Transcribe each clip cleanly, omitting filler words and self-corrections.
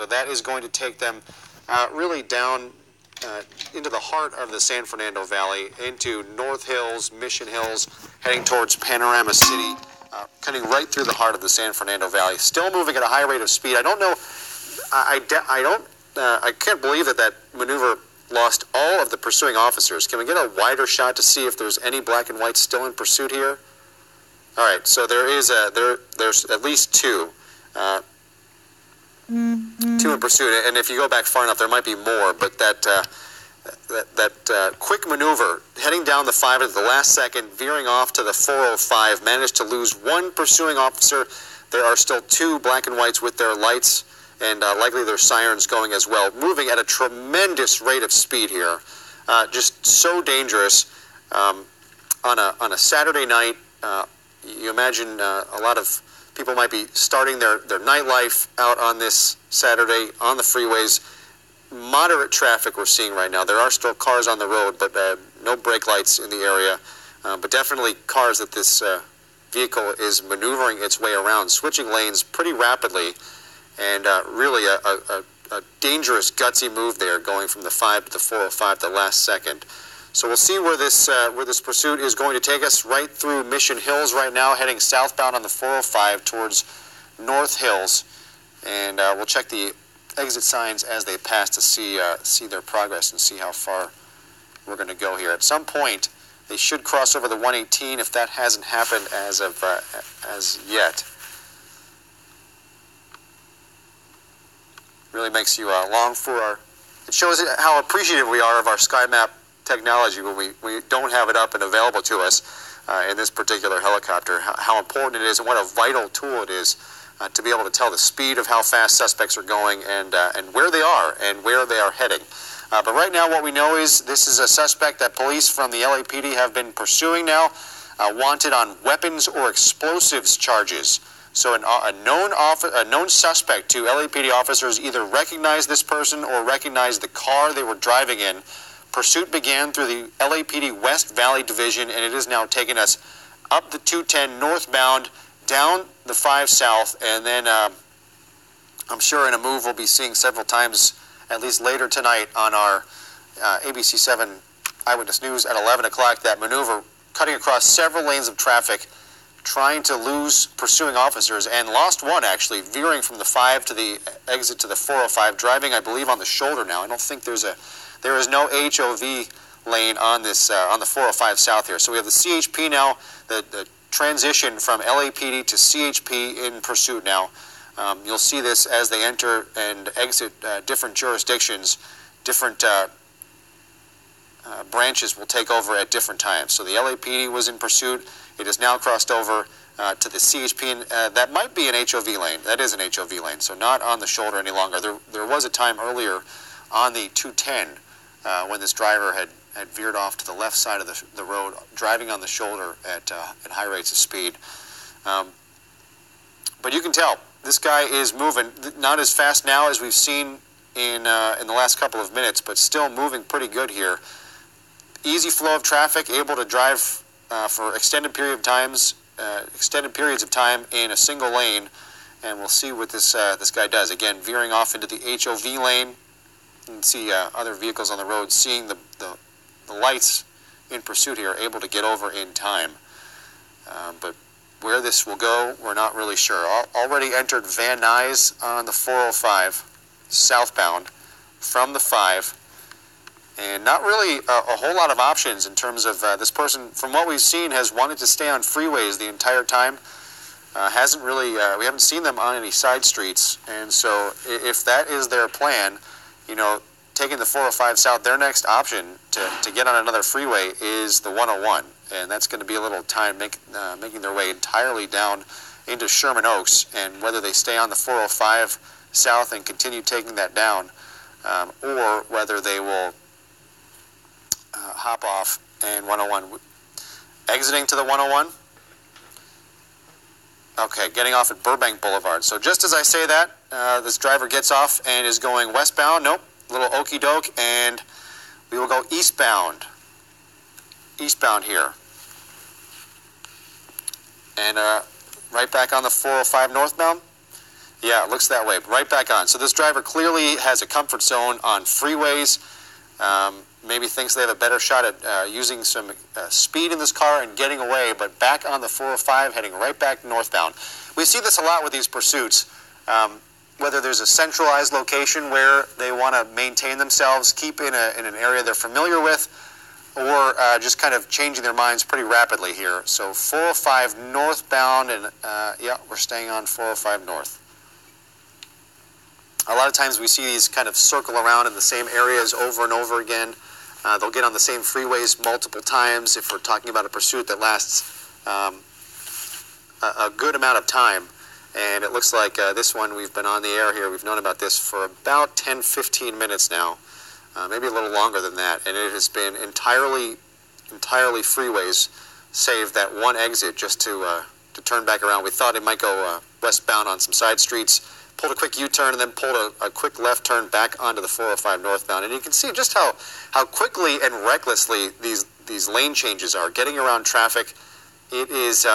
but that is going to take them really down into the heart of the San Fernando Valley, into North Hills, Mission Hills, heading towards Panorama City, cutting right through the heart of the San Fernando Valley. Still moving at a high rate of speed. I don't know. I can't believe that maneuver lost all of the pursuing officers. Can we get a wider shot to see if there's any black and white still in pursuit here? All right, so there's at least two. Two in pursuit, and if you go back far enough, there might be more. But that quick maneuver, heading down the 5 at the last second, veering off to the 405, managed to lose one pursuing officer. There are still two black and whites with their lights and likely their sirens going as well, moving at a tremendous rate of speed here. Just so dangerous on a Saturday night. You imagine a lot of people might be starting their nightlife out on this Saturday on the freeways. Moderate traffic we're seeing right now. There are still cars on the road, but no brake lights in the area. But definitely cars that this vehicle is maneuvering its way around, switching lanes pretty rapidly, and really a dangerous, gutsy move there, going from the 5 to the 405 at the last second. So we'll see where this pursuit is going to take us. Right through Mission Hills right now, heading southbound on the 405 towards North Hills, and we'll check the exit signs as they pass to see their progress and see how far we're going to go here. At some point, they should cross over the 118 if that hasn't happened as yet. Really makes you long for it shows how appreciative we are of our SkyMap technology when we don't have it up and available to us in this particular helicopter, how important it is and what a vital tool it is to be able to tell the speed of how fast suspects are going and where they are and where they are heading. But right now what we know is this is a suspect that police from the LAPD have been pursuing now, wanted on weapons or explosives charges. So a known suspect to LAPD officers either recognized this person or recognized the car they were driving in. Pursuit began through the LAPD West Valley Division, and it has now taken us up the 210 northbound, down the 5 south, and then I'm sure in a move we'll be seeing several times, at least later tonight on our ABC 7 Eyewitness News at 11 o'clock, that maneuver cutting across several lanes of traffic, trying to lose pursuing officers, and lost one actually, veering from the 5 to the exit to the 405, driving I believe on the shoulder now. I don't think there is no HOV lane on this on the 405 south here. So we have the CHP now, the transition from LAPD to CHP in pursuit now. You'll see this as they enter and exit different jurisdictions. Different branches will take over at different times. So the LAPD was in pursuit. It has now crossed over to the CHP, and that might be an HOV lane. That is an HOV lane, so not on the shoulder any longer. There was a time earlier on the 210 when this driver had veered off to the left side of the road, driving on the shoulder at high rates of speed. But you can tell this guy is moving, not as fast now as we've seen in the last couple of minutes, but still moving pretty good here. Easy flow of traffic, able to drive for extended periods of time in a single lane, and we'll see what this guy does. Again, veering off into the HOV lane. You can see other vehicles on the road, seeing the lights in pursuit here, able to get over in time. But where this will go, we're not really sure. Already entered Van Nuys on the 405 southbound from the 5. And not really a whole lot of options in terms of this person, from what we've seen, has wanted to stay on freeways the entire time. Hasn't really, we haven't seen them on any side streets. And so if that is their plan, you know, taking the 405 south, their next option to get on another freeway is the 101. And that's going to be a little time making their way entirely down into Sherman Oaks. And whether they stay on the 405 south and continue taking that down, or whether they will hop off and 101. Exiting to the 101. Okay, getting off at Burbank Boulevard. So just as I say that, this driver gets off and is going westbound. Nope, a little okey doke, and we will go eastbound. Eastbound here. And right back on the 405 northbound. Yeah, it looks that way. Right back on. So this driver clearly has a comfort zone on freeways. Maybe thinks they have a better shot at using some speed in this car and getting away, but back on the 405, heading right back northbound. We see this a lot with these pursuits. Whether there's a centralized location where they want to maintain themselves, keep in an area they're familiar with, or just kind of changing their minds pretty rapidly here. So 405 northbound, and yeah, we're staying on 405 north. A lot of times we see these kind of circle around in the same areas over and over again. They'll get on the same freeways multiple times if we're talking about a pursuit that lasts a good amount of time. And it looks like this one, we've been on the air here. We've known about this for about 10, 15 minutes now, maybe a little longer than that. And it has been entirely freeways, save that one exit just to turn back around. We thought it might go westbound on some side streets, pulled a quick U-turn, and then pulled a quick left turn back onto the 405 northbound. And you can see just how quickly and recklessly these lane changes are, getting around traffic. It is...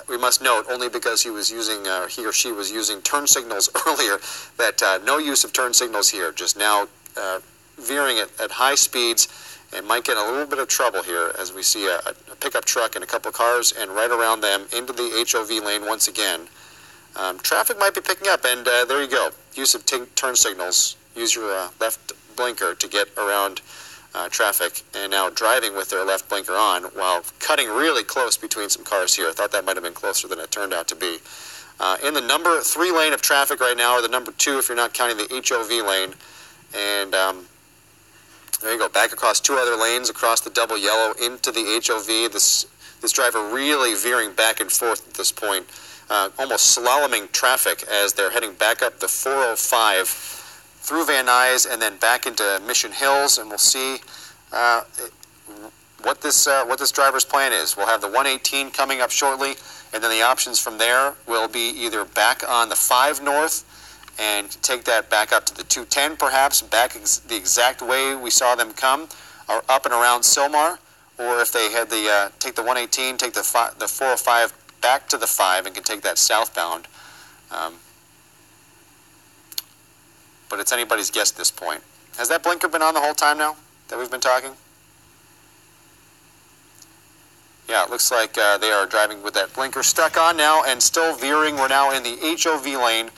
we must note, only because he was using, he or she was using turn signals earlier, that no use of turn signals here. Just now veering at high speeds, and might get in a little bit of trouble here as we see a pickup truck and a couple of cars, and right around them into the HOV lane once again. Traffic might be picking up, and there you go. Use of turn signals. Use your left blinker to get around traffic, and now driving with their left blinker on while cutting really close between some cars here. I thought that might have been closer than it turned out to be. In the number 3 lane of traffic right now, or the number 2 if you're not counting the HOV lane. And there you go, back across 2 other lanes across the double yellow into the HOV. This driver really veering back and forth at this point, almost slaloming traffic as they're heading back up the 405 through Van Nuys and then back into Mission Hills, and we'll see what this driver's plan is. We'll have the 118 coming up shortly, and then the options from there will be either back on the 5 north and take that back up to the 210 perhaps, back the exact way we saw them come, or up and around Sylmar, or if they had take the 118, take the 405 back to the 5 and can take that southbound. But it's anybody's guess at this point. Has that blinker been on the whole time now that we've been talking? Yeah, it looks like they are driving with that blinker stuck on now and still veering. We're now in the HOV lane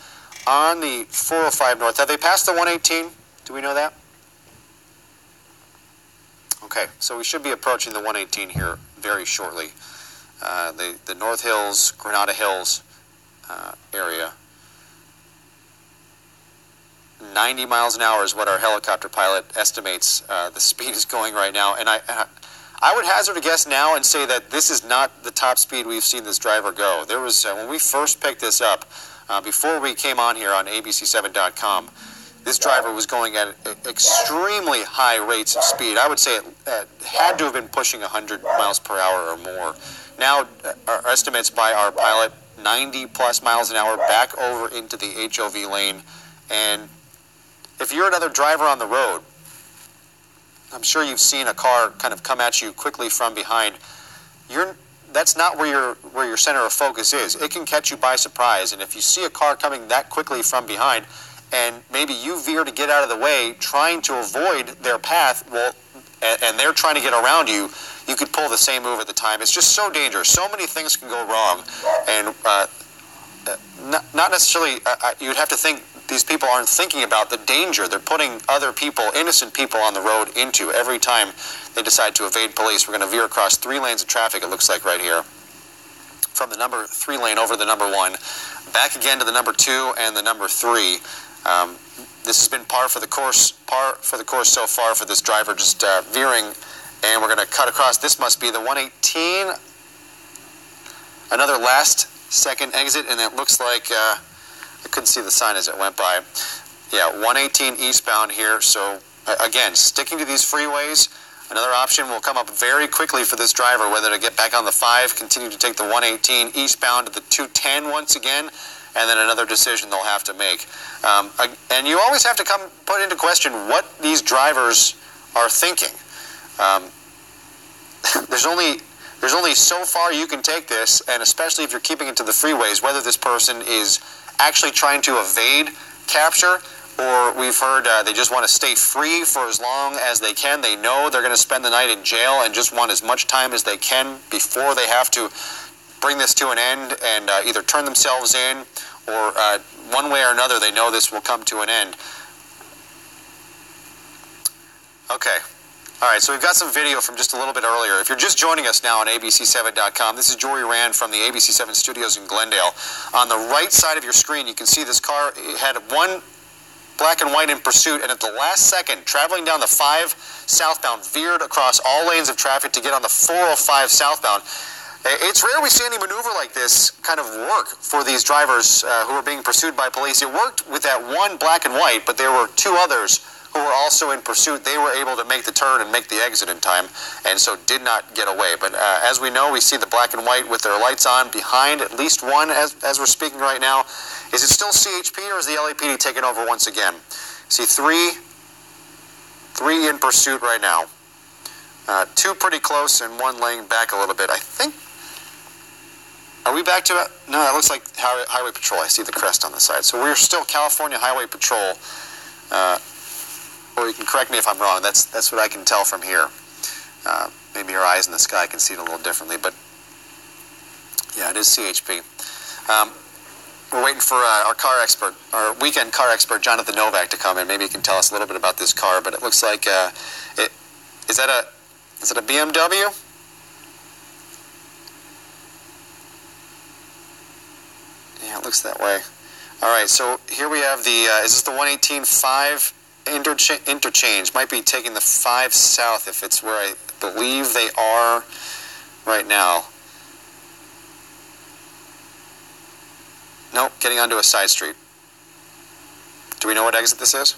on the 405 north. Have they passed the 118? Do we know that? Okay, so we should be approaching the 118 here very shortly. The North Hills, Granada Hills area. 90 miles an hour is what our helicopter pilot estimates the speed is going right now. And I would hazard a guess now and say that this is not the top speed we've seen this driver go. There was, when we first picked this up, before we came on here on ABC7.com, this driver was going at extremely high rates of speed. I would say it had to have been pushing 100 miles per hour or more. Now, our estimates by our pilot, 90 plus miles an hour back over into the HOV lane. And if you're another driver on the road, I'm sure you've seen a car kind of come at you quickly from behind. That's not where your center of focus is. It can catch you by surprise, and if you see a car coming that quickly from behind, and maybe you veer to get out of the way, trying to avoid their path, well, and they're trying to get around you, you could pull the same move at the time. It's just so dangerous. So many things can go wrong, and not necessarily. You'd have to think these people aren't thinking about the danger they're putting other people, innocent people, on the road into every time they decide to evade police. We're going to veer across 3 lanes of traffic, it looks like right here, from the number 3 lane over the number 1, back again to the number 2 and the number 3. This has been par for the course so far for this driver, just veering, and we're going to cut across. This must be the 118, another last second exit, and it looks like I couldn't see the sign as it went by. Yeah, 118 eastbound here. So again, sticking to these freeways. Another option will come up very quickly for this driver, whether to get back on the 5, continue to take the 118 eastbound to the 210 once again, and then another decision they'll have to make. And you always have to put into question what these drivers are thinking. There's only there's only so far you can take this, and especially if you're keeping it to the freeways, whether this person is actually trying to evade capture, or we've heard they just want to stay free for as long as they can. They know they're going to spend the night in jail and just want as much time as they can before they have to bring this to an end and either turn themselves in, or one way or another they know this will come to an end. Okay. All right, so we've got some video from just a little bit earlier. If you're just joining us now on ABC7.com, this is Jory Rand from the ABC7 studios in Glendale. On the right side of your screen, you can see this car had one black and white in pursuit, and at the last second, traveling down the 5 southbound, veered across all lanes of traffic to get on the 405 southbound. It's rare we see any maneuver like this kind of work for these drivers who are being pursued by police. It worked with that one black and white, but there were 2 others who were also in pursuit. They were able to make the turn and make the exit in time, and so did not get away. But as we know, we see the black and white with their lights on behind at least one as we're speaking right now. Is it still CHP, or is the LAPD taking over once again? See 3 in pursuit right now. 2 pretty close and 1 laying back a little bit. I think, are we back to it? No, that looks like Highway Patrol. I see the crest on the side. So we're still California Highway Patrol. Or you can correct me if I'm wrong. That's what I can tell from here. Maybe your eyes in the sky can see it a little differently, but yeah, it is CHP. We're waiting for our car expert, our weekend car expert, Jonathan Novak, to come in. Maybe he can tell us a little bit about this car. But it looks like is that a BMW? Yeah, it looks that way. All right, so here we have the. Is this the 118.5? Interchange? Might be taking the 5 south if it's where I believe they are right now. Nope, getting onto a side street. Do we know what exit this is?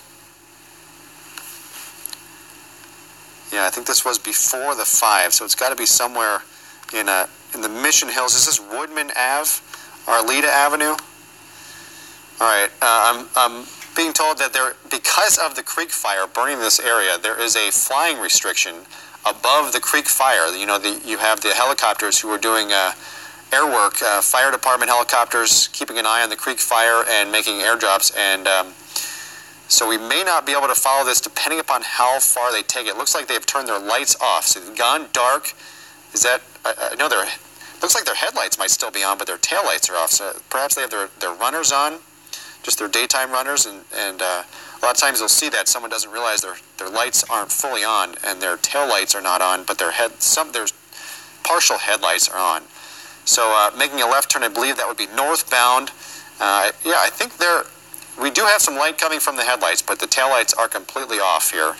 Yeah, I think this was before the 5, so it's got to be somewhere in the Mission Hills. Is this Woodman Ave, Arleta Avenue? All right, I'm being told that because of the creek fire burning this area, there is a flying restriction above the creek fire. You know, you have the helicopters who are doing air work, fire department helicopters keeping an eye on the creek fire and making airdrops, and so we may not be able to follow this depending upon how far they take it. It looks like they've turned their lights off, so they've gone dark. Is that, I know looks like their headlights might still be on, but their taillights are off, so perhaps they have their runners on, just their daytime runners, and a lot of times you'll see that someone doesn't realize their lights aren't fully on and their tail lights are not on, but their partial headlights are on. So making a left turn, I believe that would be northbound. Yeah, I think we do have some light coming from the headlights, but the tail lights are completely off here.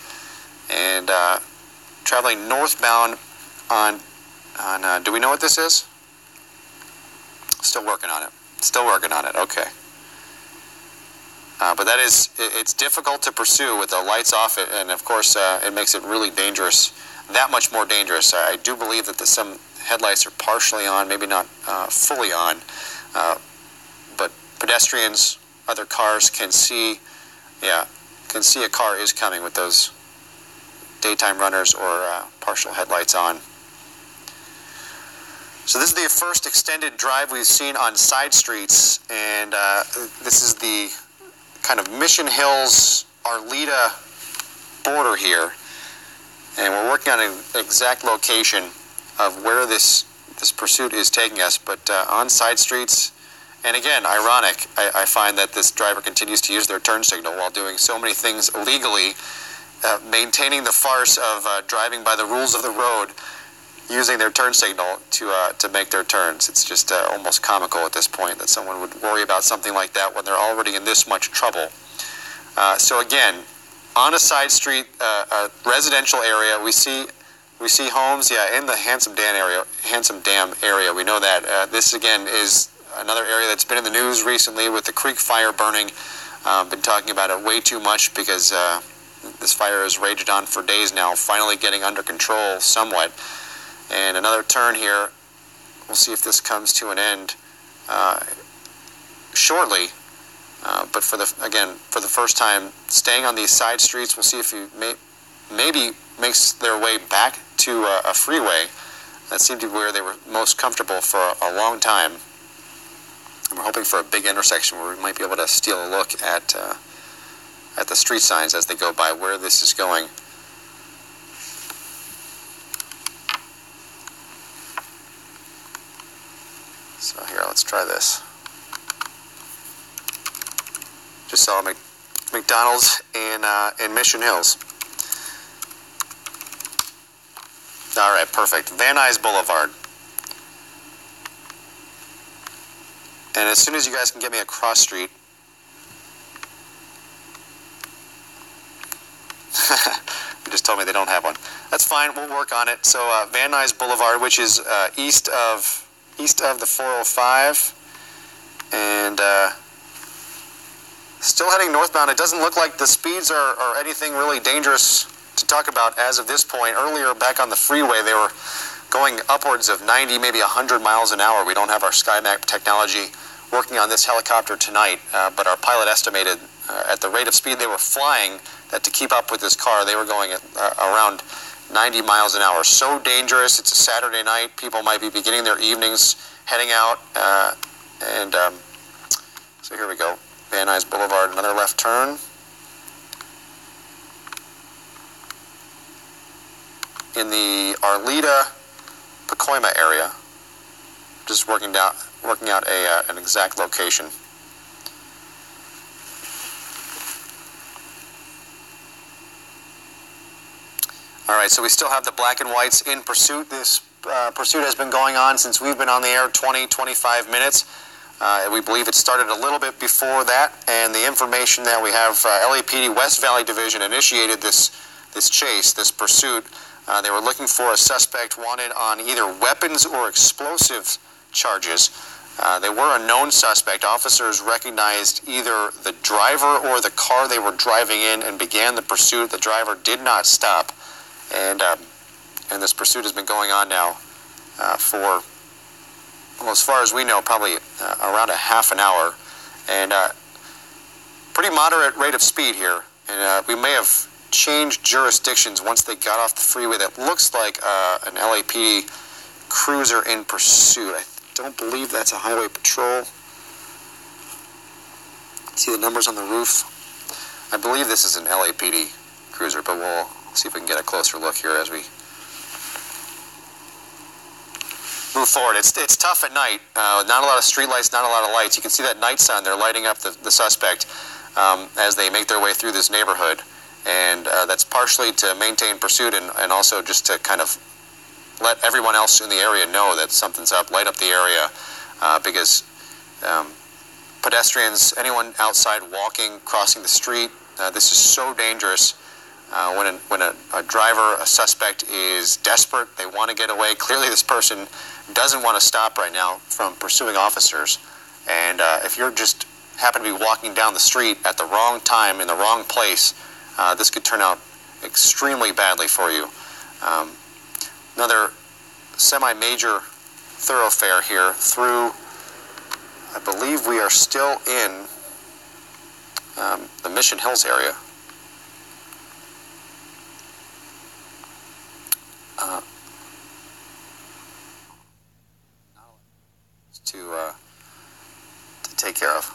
And traveling northbound on do we know what this is? Still working on it. Still working on it. Okay. But it's difficult to pursue with the lights off, and of course it makes it really dangerous, that much more dangerous. I do believe that some headlights are partially on, maybe not fully on, but pedestrians, other cars can see a car is coming with those daytime runners or partial headlights on. So this is the first extended drive we've seen on side streets, and this is the kind of Mission Hills, Arleta border here, and we're working on an exact location of where this pursuit is taking us, but on side streets. And again, ironic, I find that this driver continues to use their turn signal while doing so many things illegally, maintaining the farce of driving by the rules of the road, using their turn signal to make their turns. It's just almost comical at this point that someone would worry about something like that when they're already in this much trouble. So again, on a side street, a residential area, we see homes, in the Handsome Dam area. We know that. This again is another area that's been in the news recently with the creek fire burning. Been talking about it way too much because this fire has raged on for days now, finally getting under control somewhat. And another turn here. We'll see if this comes to an end shortly. But for the first time, staying on these side streets, we'll see if he maybe makes their way back to a freeway. That seemed to be where they were most comfortable for a long time. And we're hoping for a big intersection where we might be able to steal a look at the street signs as they go by, where this is going. So here, let's try this. Just saw McDonald's in Mission Hills. All right, perfect. Van Nuys Boulevard. And as soon as you guys can get me a cross street. They just told me they don't have one. That's fine. We'll work on it. So Van Nuys Boulevard, which is east of the 405, and still heading northbound. It doesn't look like the speeds are anything really dangerous to talk about as of this point. Earlier, back on the freeway, they were going upwards of 90, maybe 100 miles an hour. We don't have our SkyMap technology working on this helicopter tonight, but our pilot estimated at the rate of speed they were flying that to keep up with this car, they were going at around 90 miles an hour. So dangerous. It's a Saturday night. People might be beginning their evenings heading out. So here we go. Van Nuys Boulevard, another left turn. In the Arleta-Pacoima area. Just working out an exact location. All right, so we still have the black and whites in pursuit. This pursuit has been going on since we've been on the air 25 minutes. We believe it started a little bit before that, and the information that we have, LAPD West Valley Division initiated this chase, this pursuit. They were looking for a suspect wanted on either weapons or explosives charges. They were a known suspect. Officers recognized either the driver or the car they were driving in and began the pursuit. The driver did not stop. And this pursuit has been going on now for, well, as far as we know, probably around a half an hour. And pretty moderate rate of speed here. And we may have changed jurisdictions once they got off the freeway. That looks like an LAPD cruiser in pursuit. I don't believe that's a highway patrol. See the numbers on the roof? I believe this is an LAPD cruiser, but we'll see if we can get a closer look here as we move forward. It's tough at night. Not a lot of street lights, not a lot of lights. You can see that night sun. They're lighting up the suspect as they make their way through this neighborhood. And that's partially to maintain pursuit and also just to kind of let everyone else in the area know that something's up, light up the area, because pedestrians, anyone outside walking, crossing the street, this is so dangerous. When a driver, a suspect is desperate, they want to get away. Clearly this person doesn't want to stop right now from pursuing officers. And if you're just happen to be walking down the street at the wrong time in the wrong place, this could turn out extremely badly for you. Another semi-major thoroughfare here through, I believe we are still in the Mission Hills area. To take care of.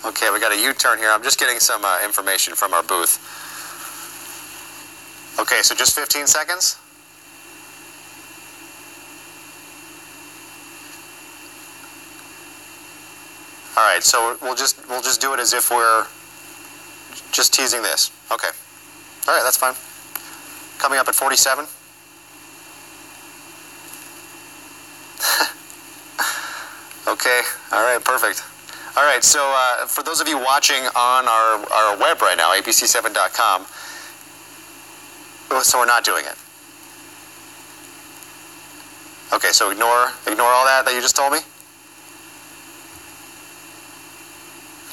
Okay, we got a U-turn here. I'm just getting some information from our booth. Okay, so just 15 seconds. All right, so we'll just do it as if we're just teasing this. Okay. All right, that's fine. Coming up at 47. Okay. All right, perfect. All right, so for those of you watching on our web right now, abc7.com, so we're not doing it. Okay, so ignore all that you just told me?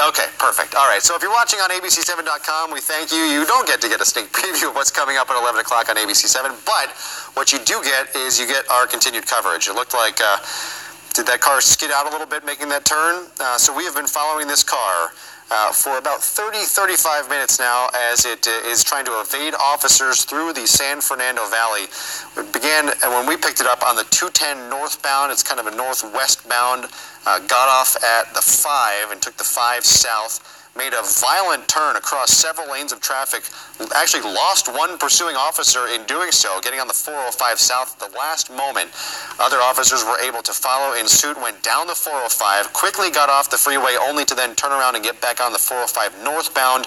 Okay, perfect. All right, so if you're watching on ABC7.com, we thank you. You don't get to get a sneak preview of what's coming up at 11 o'clock on ABC7, but what you do get is you get our continued coverage. It looked like, did that car skid out a little bit making that turn? So we have been following this car for about 35 minutes now as it is trying to evade officers through the San Fernando Valley. It began when we picked it up on the 210 northbound. It's kind of a northwest bound. Got off at the 5 and took the 5 south. Made a violent turn across several lanes of traffic. Actually lost one pursuing officer in doing so, getting on the 405 south at the last moment. Other officers were able to follow in suit, went down the 405, quickly got off the freeway, only to then turn around and get back on the 405 northbound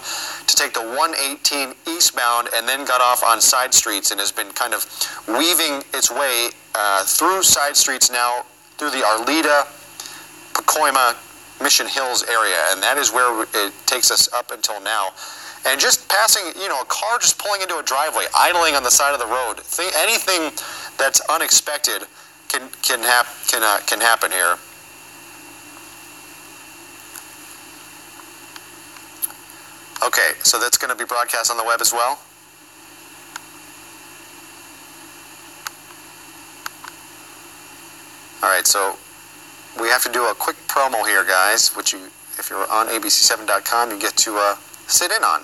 to take the 118 eastbound, and then got off on side streets and has been kind of weaving its way through side streets now, through the Arleta, Pacoima, Mission Hills area, and that is where it takes us up until now. And just passing, a car just pulling into a driveway, idling on the side of the road. Anything that's unexpected can happen here. Okay, so that's going to be broadcast on the web as well. All right, so we have to do a quick promo here, guys, which if you're on ABC7.com, you get to sit in on.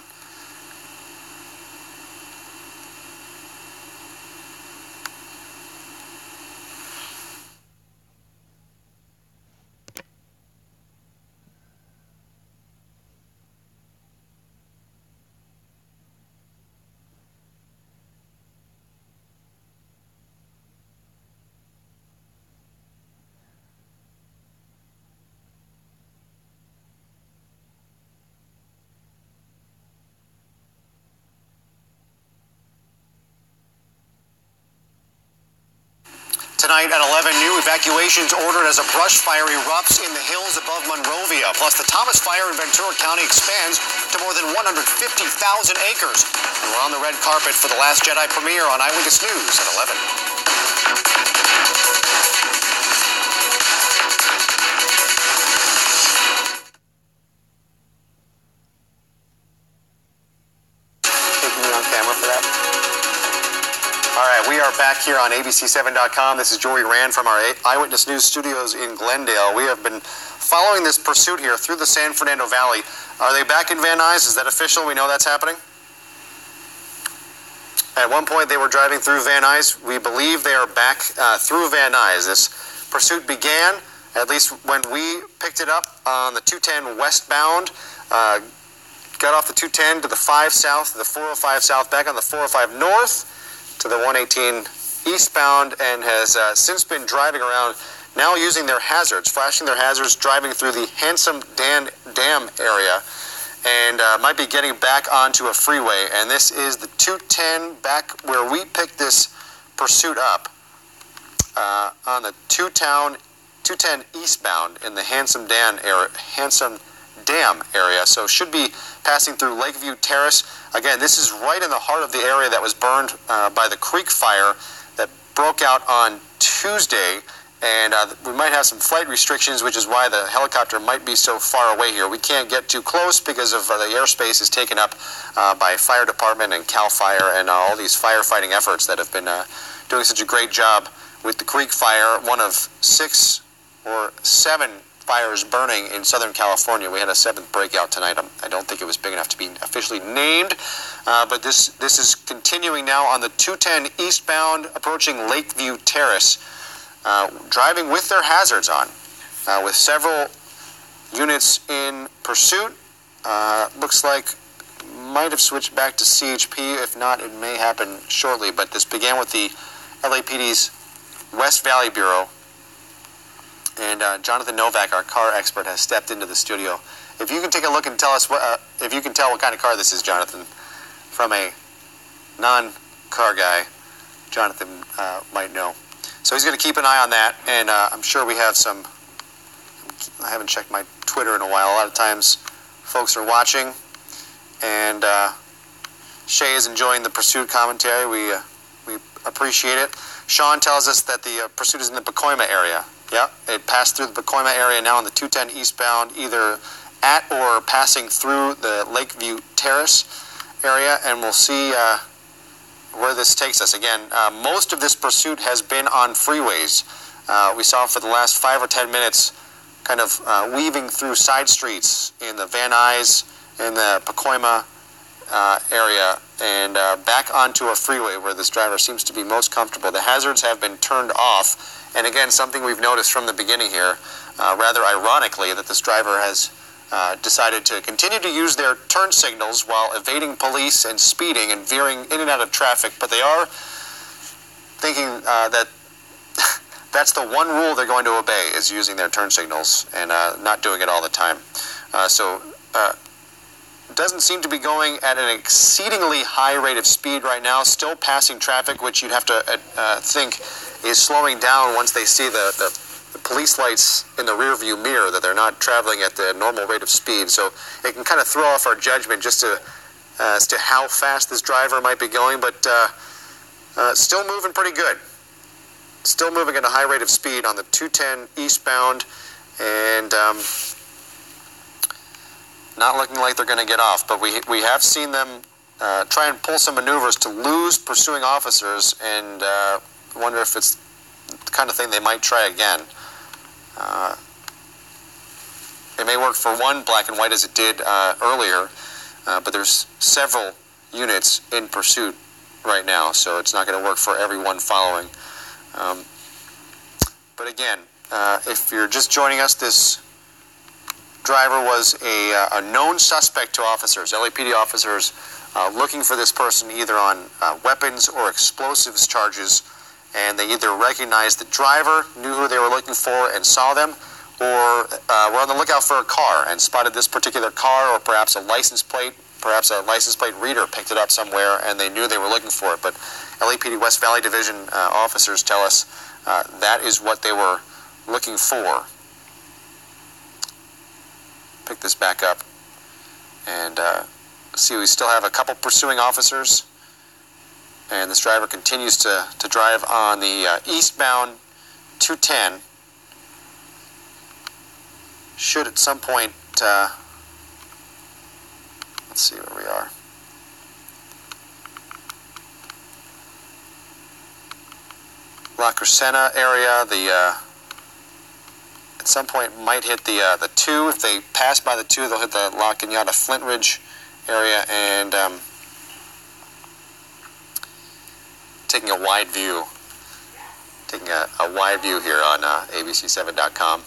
Tonight at 11, new evacuations ordered as a brush fire erupts in the hills above Monrovia. Plus, the Thomas Fire in Ventura County expands to more than 150,000 acres. And we're on the red carpet for The Last Jedi premiere on Eyewitness News at 11. We are back here on ABC7.com. This is Joey Rand from our Eyewitness News studios in Glendale. We have been following this pursuit here through the San Fernando Valley. Are they back in Van Nuys? Is that official? We know that's happening? At one point, they were driving through Van Nuys. We believe they are back through Van Nuys. This pursuit began, at least when we picked it up, on the 210 westbound. Got off the 210 to the 5 south, the 405 south, back on the 405 north to the 118 eastbound, and has since been driving around, now using their hazards, flashing their hazards, driving through the Handsome Dam area, and might be getting back onto a freeway. And this is the 210 back where we picked this pursuit up on the 210 eastbound in the Handsome Dam area. So should be passing through Lakeview Terrace. Again, this is right in the heart of the area that was burned by the Creek Fire that broke out on Tuesday. And we might have some flight restrictions, which is why the helicopter might be so far away here. We can't get too close because of the airspace is taken up by fire department and CAL FIRE and all these firefighting efforts that have been doing such a great job with the Creek Fire, one of 6 or 7 fires burning in Southern California. We had a 7th breakout tonight. I don't think it was big enough to be officially named, but this is continuing now on the 210 eastbound, approaching Lakeview Terrace, driving with their hazards on, with several units in pursuit. Looks like might have switched back to CHP. If not, it may happen shortly, but this began with the LAPD's West Valley Bureau. And Jonathan Novak, our car expert, has stepped into the studio. If you can take a look and tell us if you can tell what kind of car this is, Jonathan, from a non-car guy, Jonathan might know. So he's going to keep an eye on that, and I'm sure we have some. I haven't checked my Twitter in a while. A lot of times, folks are watching, and Shay is enjoying the pursuit commentary. We appreciate it. Sean tells us that the pursuit is in the Pacoima area. Yeah, it passed through the Pacoima area now on the 210 eastbound, either at or passing through the Lakeview Terrace area, and we'll see where this takes us. Again, most of this pursuit has been on freeways. We saw for the last 5 or 10 minutes kind of weaving through side streets in the Van Nuys, in the Pacoima area, and back onto a freeway where this driver seems to be most comfortable. The hazards have been turned off, and again, something we've noticed from the beginning here, rather ironically, that this driver has decided to continue to use their turn signals while evading police and speeding and veering in and out of traffic, but they are thinking that that's the one rule they're going to obey, is using their turn signals and not doing it all the time. So doesn't seem to be going at an exceedingly high rate of speed right now, still passing traffic, which you'd have to think is slowing down once they see the police lights in the rear view mirror, that they're not traveling at the normal rate of speed. So it can kind of throw off our judgment just as to how fast this driver might be going, but still moving pretty good. Still moving at a high rate of speed on the 210 eastbound, and not looking like they're going to get off. But we have seen them try and pull some maneuvers to lose pursuing officers, and wonder if it's the kind of thing they might try again. It may work for one black and white as it did earlier, but there's several units in pursuit right now, so it's not going to work for everyone following. But again, if you're just joining us, this driver was a known suspect to officers, LAPD officers, looking for this person either on weapons or explosives charges, and they either recognized the driver, knew who they were looking for and saw them, or were on the lookout for a car and spotted this particular car, or perhaps a license plate reader picked it up somewhere and they knew they were looking for it. But LAPD West Valley Division officers tell us that is what they were looking for. Pick this back up and see, we still have a couple pursuing officers, and this driver continues to drive on the eastbound 210. Should at some point, let's see where we are. La Crescenta area, at some point might hit the 2. If they pass by the 2, they'll hit the La Cañada Flint Ridge area, and taking a wide view here on abc7.com.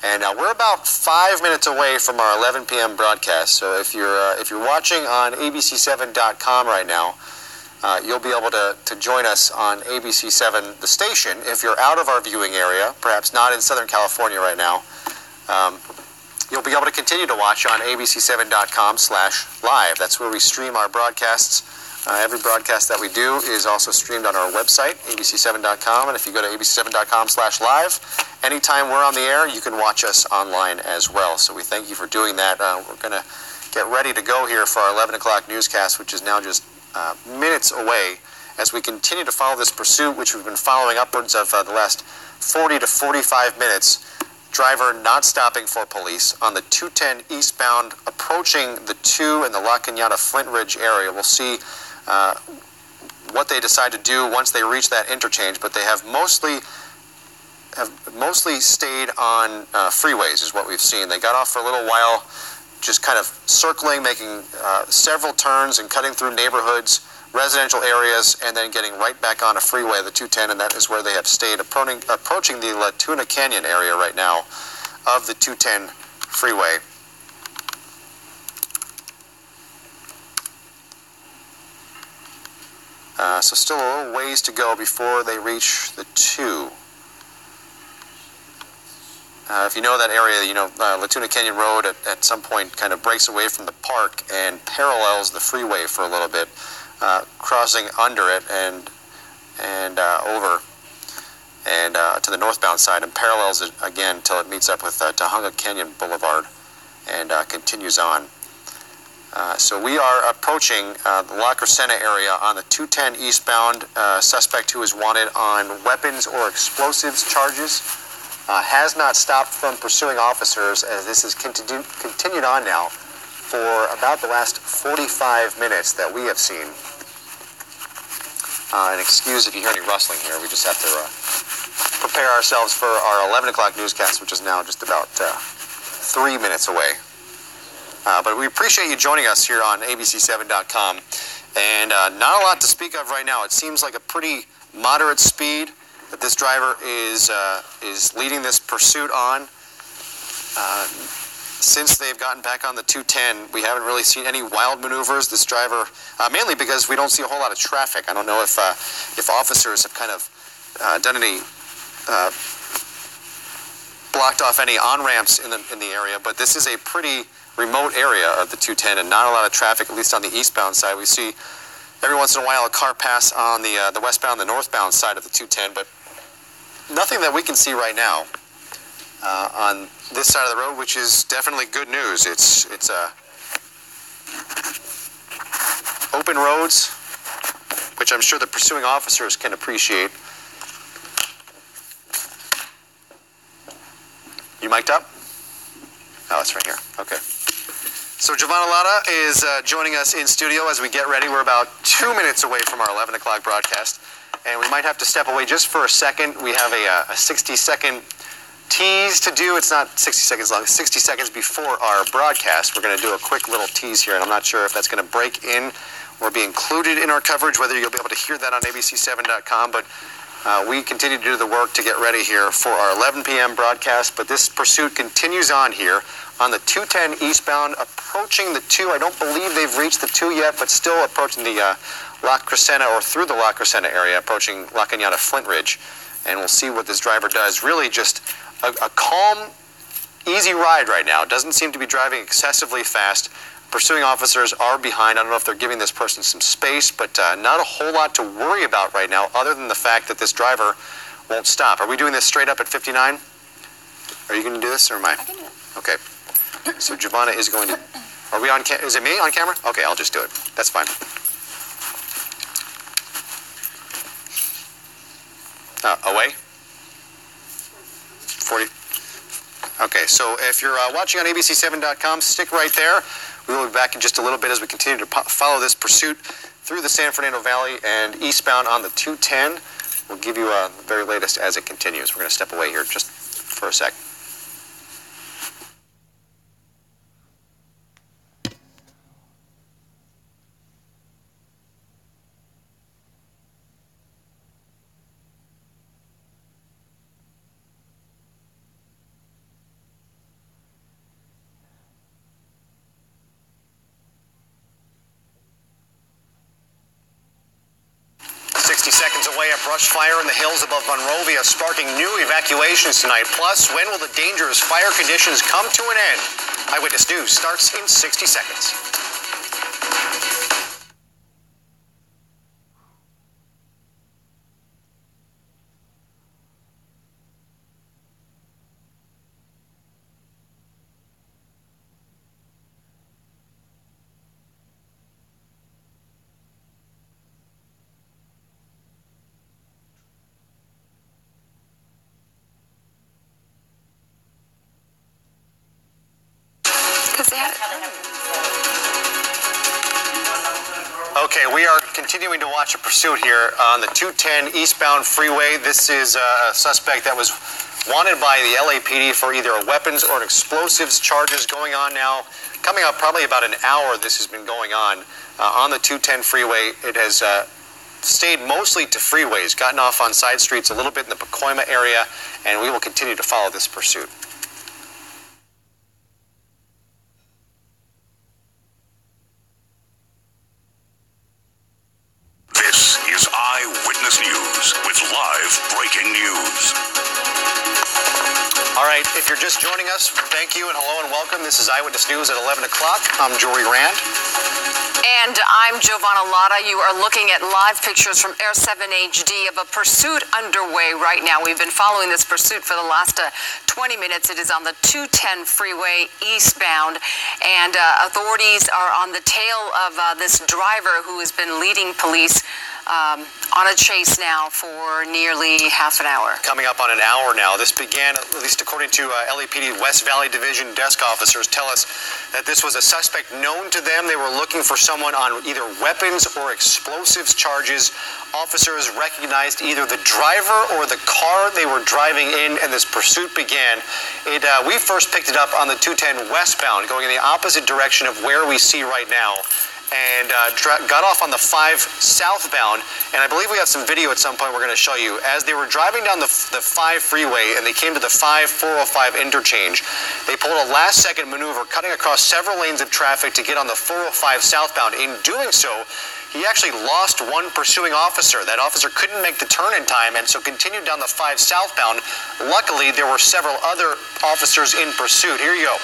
And we're about 5 minutes away from our 11 p.m. broadcast. So if you're watching on abc7.com right now, you'll be able to join us on ABC7, the station. If you're out of our viewing area, perhaps not in Southern California right now, you'll be able to continue to watch on abc7.com/live. That's where we stream our broadcasts. Every broadcast that we do is also streamed on our website, abc7.com. And if you go to abc7.com/live, anytime we're on the air, you can watch us online as well. So we thank you for doing that. We're going to get ready to go here for our 11 o'clock newscast, which is now just minutes away, as we continue to follow this pursuit, which we've been following upwards of the last 40 to 45 minutes. Driver not stopping for police on the 210 eastbound, approaching the 2 in the La Cañada Flint Ridge area. We'll see what they decide to do once they reach that interchange, but they have mostly stayed on freeways, is what we've seen. They got off for a little while, just kind of circling, making several turns and cutting through neighborhoods, residential areas, and then getting right back on a freeway, the 210, and that is where they have stayed, approaching the La Tuna Canyon area right now of the 210 freeway. So still a little ways to go before they reach the 2. If you know that area, you know La Tuna Canyon Road at some point kind of breaks away from the park and parallels the freeway for a little bit, crossing under it and over and to the northbound side, and parallels it again until it meets up with Tahunga Canyon Boulevard and continues on. So we are approaching the La Crescenta area on the 210 eastbound. Suspect who is wanted on weapons or explosives charges. has not stopped from pursuing officers, as this has continued on now for about the last 45 minutes that we have seen. And excuse if you hear any rustling here. We just have to prepare ourselves for our 11 o'clock newscast, which is now just about 3 minutes away. But we appreciate you joining us here on ABC7.com. And not a lot to speak of right now. It seems like a pretty moderate speed that this driver is leading this pursuit on. Since they've gotten back on the 210, we haven't really seen any wild maneuvers. This driver, mainly because we don't see a whole lot of traffic. I don't know if officers have kind of done any blocked off any on-ramps in the area, but this is a pretty remote area of the 210 and not a lot of traffic, at least on the eastbound side. We see every once in a while a car pass on the westbound, the northbound side of the 210, but nothing that we can see right now on this side of the road, which is definitely good news. It's open roads, which I'm sure the pursuing officers can appreciate. You mic'd up? Oh, it's right here. Okay. So Giovanna Lotta is joining us in studio as we get ready. We're about 2 minutes away from our 11 o'clock broadcast, and we might have to step away just for a second. We have a 60-second tease to do. It's not 60 seconds long. 60 seconds before our broadcast, we're going to do a quick little tease here, and I'm not sure if that's going to break in or be included in our coverage, whether you'll be able to hear that on ABC7.com, but we continue to do the work to get ready here for our 11 p.m. broadcast, but this pursuit continues on here on the 210 eastbound, approaching the 2. I don't believe they've reached the 2 yet, but still approaching the La Crescenta, or through the La Crescenta area, approaching La Cañada Flint Ridge. And we'll see what this driver does. Really just a calm, easy ride right now. Doesn't seem to be driving excessively fast. Pursuing officers are behind. I don't know if they're giving this person some space, but not a whole lot to worry about right now, other than the fact that this driver won't stop. Are we doing this straight up at 59? Are you going to do this, or am I? I can do it. Okay. So Giovanna is going to... Are we on is it me on camera? Okay, I'll just do it. That's fine. Away? 40? Okay, so if you're watching on ABC7.com, stick right there. We will be back in just a little bit as we continue to follow this pursuit through the San Fernando Valley and eastbound on the 210. We'll give you the very latest as it continues. We're going to step away here just for a sec. Away, a brush fire in the hills above Monrovia, sparking new evacuations tonight. Plus, when will the dangerous fire conditions come to an end? Eyewitness News starts in 60 seconds. Okay, we are continuing to watch a pursuit here on the 210 eastbound freeway. This is a suspect that was wanted by the LAPD for either a weapons or an explosives charges going on now. Coming up probably about an hour this has been going on the 210 freeway. It has stayed mostly to freeways, gotten off on side streets a little bit in the Pacoima area, and we will continue to follow this pursuit. This is Eyewitness News with live breaking news. All right, if you're just joining us, thank you and hello and welcome. This is Eyewitness News at 11 o'clock. I'm Jory Rand. And I'm Giovanna Lotta. You are looking at live pictures from Air 7 HD of a pursuit underway right now. We've been following this pursuit for the last 20 minutes. It is on the 210 freeway eastbound, and authorities are on the tail of this driver who has been leading police on a chase now for nearly half an hour. Coming up on an hour now. This began, at least according to LAPD West Valley Division desk officers, tell us that this was a suspect known to them. They were looking for someone on either weapons or explosives charges. Officers recognized either the driver or the car they were driving in, and this pursuit began. We first picked it up on the 210 westbound, going in the opposite direction of where we see right now, and got off on the 5 southbound. And I believe we have some video at some point we're going to show you. As they were driving down the 5 freeway and they came to the 405 interchange, they pulled a last-second maneuver, cutting across several lanes of traffic to get on the 405 southbound. In doing so, he actually lost one pursuing officer. That officer couldn't make the turn in time and so continued down the 5 southbound. Luckily, there were several other officers in pursuit. Here you go.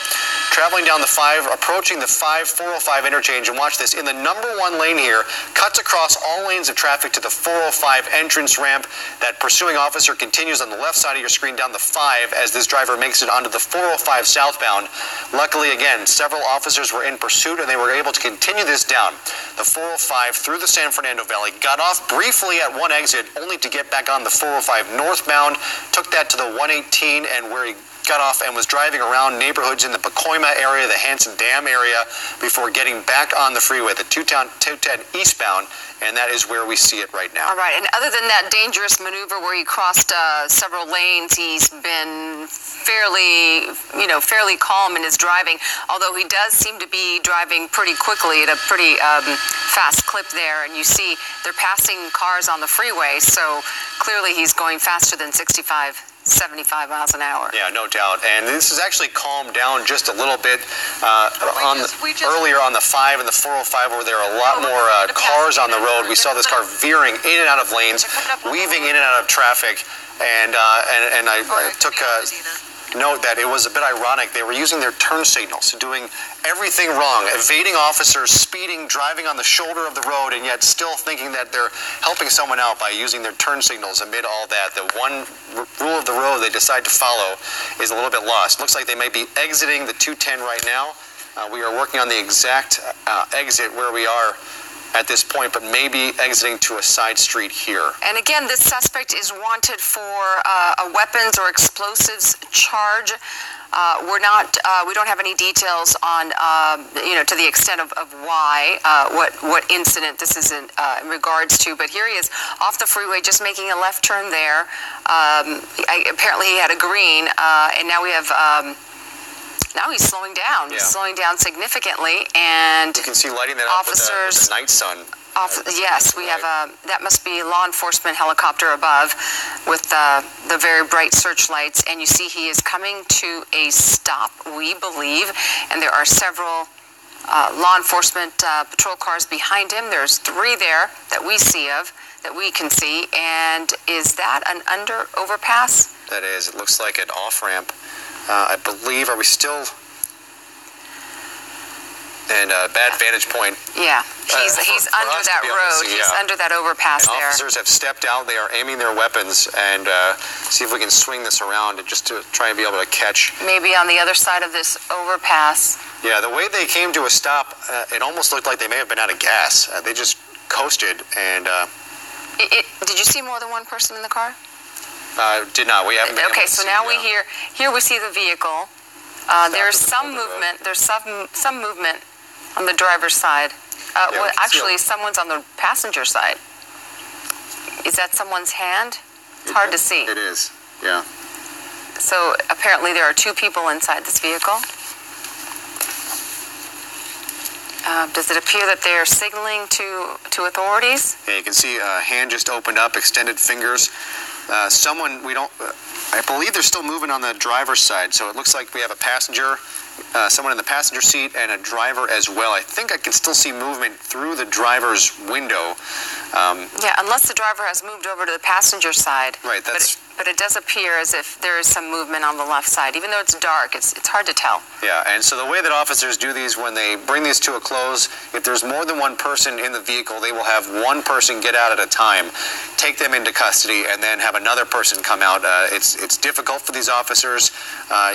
Traveling down the 5, approaching the 405 interchange, and watch this. In the number 1 lane here, cuts across all lanes of traffic to the 405 entrance ramp. That pursuing officer continues on the left side of your screen down the 5 as this driver makes it onto the 405 southbound. Luckily, again, several officers were in pursuit and they were able to continue this down the 405 through the San Fernando Valley, got off briefly at one exit only to get back on the 405 northbound, took that to the 118, and where he got off and was driving around neighborhoods in the Pacoima area, the Hanson Dam area, before getting back on the freeway, the 210 eastbound, and that is where we see it right now. All right, and other than that dangerous maneuver where he crossed several lanes, he's been fairly calm in his driving, although he does seem to be driving pretty quickly at a pretty fast clip there, and you see they're passing cars on the freeway, so clearly he's going faster than 75 miles an hour. Yeah, no doubt. And this has actually calmed down just a little bit. Earlier on the 5 and the 405, where there are a lot more cars on the road, we saw this car veering in and out of lanes, weaving in and out of traffic. And I took note that it was a bit ironic. They were using their turn signals, doing everything wrong, evading officers, speeding, driving on the shoulder of the road, and yet still thinking that they're helping someone out by using their turn signals amid all that. The one rule of the road they decide to follow is a little bit lost. Looks like they may be exiting the 210 right now. We are working on the exact exit where we are at this point, but maybe exiting to a side street here. And again, this suspect is wanted for a weapons or explosives charge. We don't have any details on, to the extent of why, what incident this is in regards to. But here he is off the freeway, just making a left turn there. Apparently he had a green, and now we have. Now he's slowing down. He's slowing down significantly, and you can see lighting that up with the night sun. Yes, we have that must be a law enforcement helicopter above with the very bright searchlights, and you see he is coming to a stop, we believe, and there are several law enforcement patrol cars behind him. There's 3 there that we can see, and is that an overpass? That is. It looks like an off-ramp. I believe, are we still in a bad vantage point? Yeah, he's under that road. He's under that overpass there. Officers have stepped out. They are aiming their weapons and see if we can swing this around just to try and be able to catch. Maybe on the other side of this overpass. Yeah, the way they came to a stop, it almost looked like they may have been out of gas. They just coasted and... Did you see more than one person in the car? Did not. We haven't been able to so see, now we here we see the vehicle. There's some movement. There's some movement on the driver's side. Actually, someone's on the passenger side. Is that someone's hand? It's hard to see. It is. Yeah. So apparently there are 2 people inside this vehicle. Does it appear that they are signaling to authorities? Yeah, you can see a hand just opened up, extended fingers. I believe they're still moving on the driver's side, so it looks like we have a passenger, someone in the passenger seat, and a driver as well. I think I can still see movement through the driver's window. Yeah, unless the driver has moved over to the passenger side. Right, But it does appear as if there is some movement on the left side. Even though it's dark, it's hard to tell. Yeah, and so the way that officers do these, when they bring these to a close, if there's more than one person in the vehicle, they will have one person get out at a time, take them into custody, and then have another person come out. It's difficult for these officers.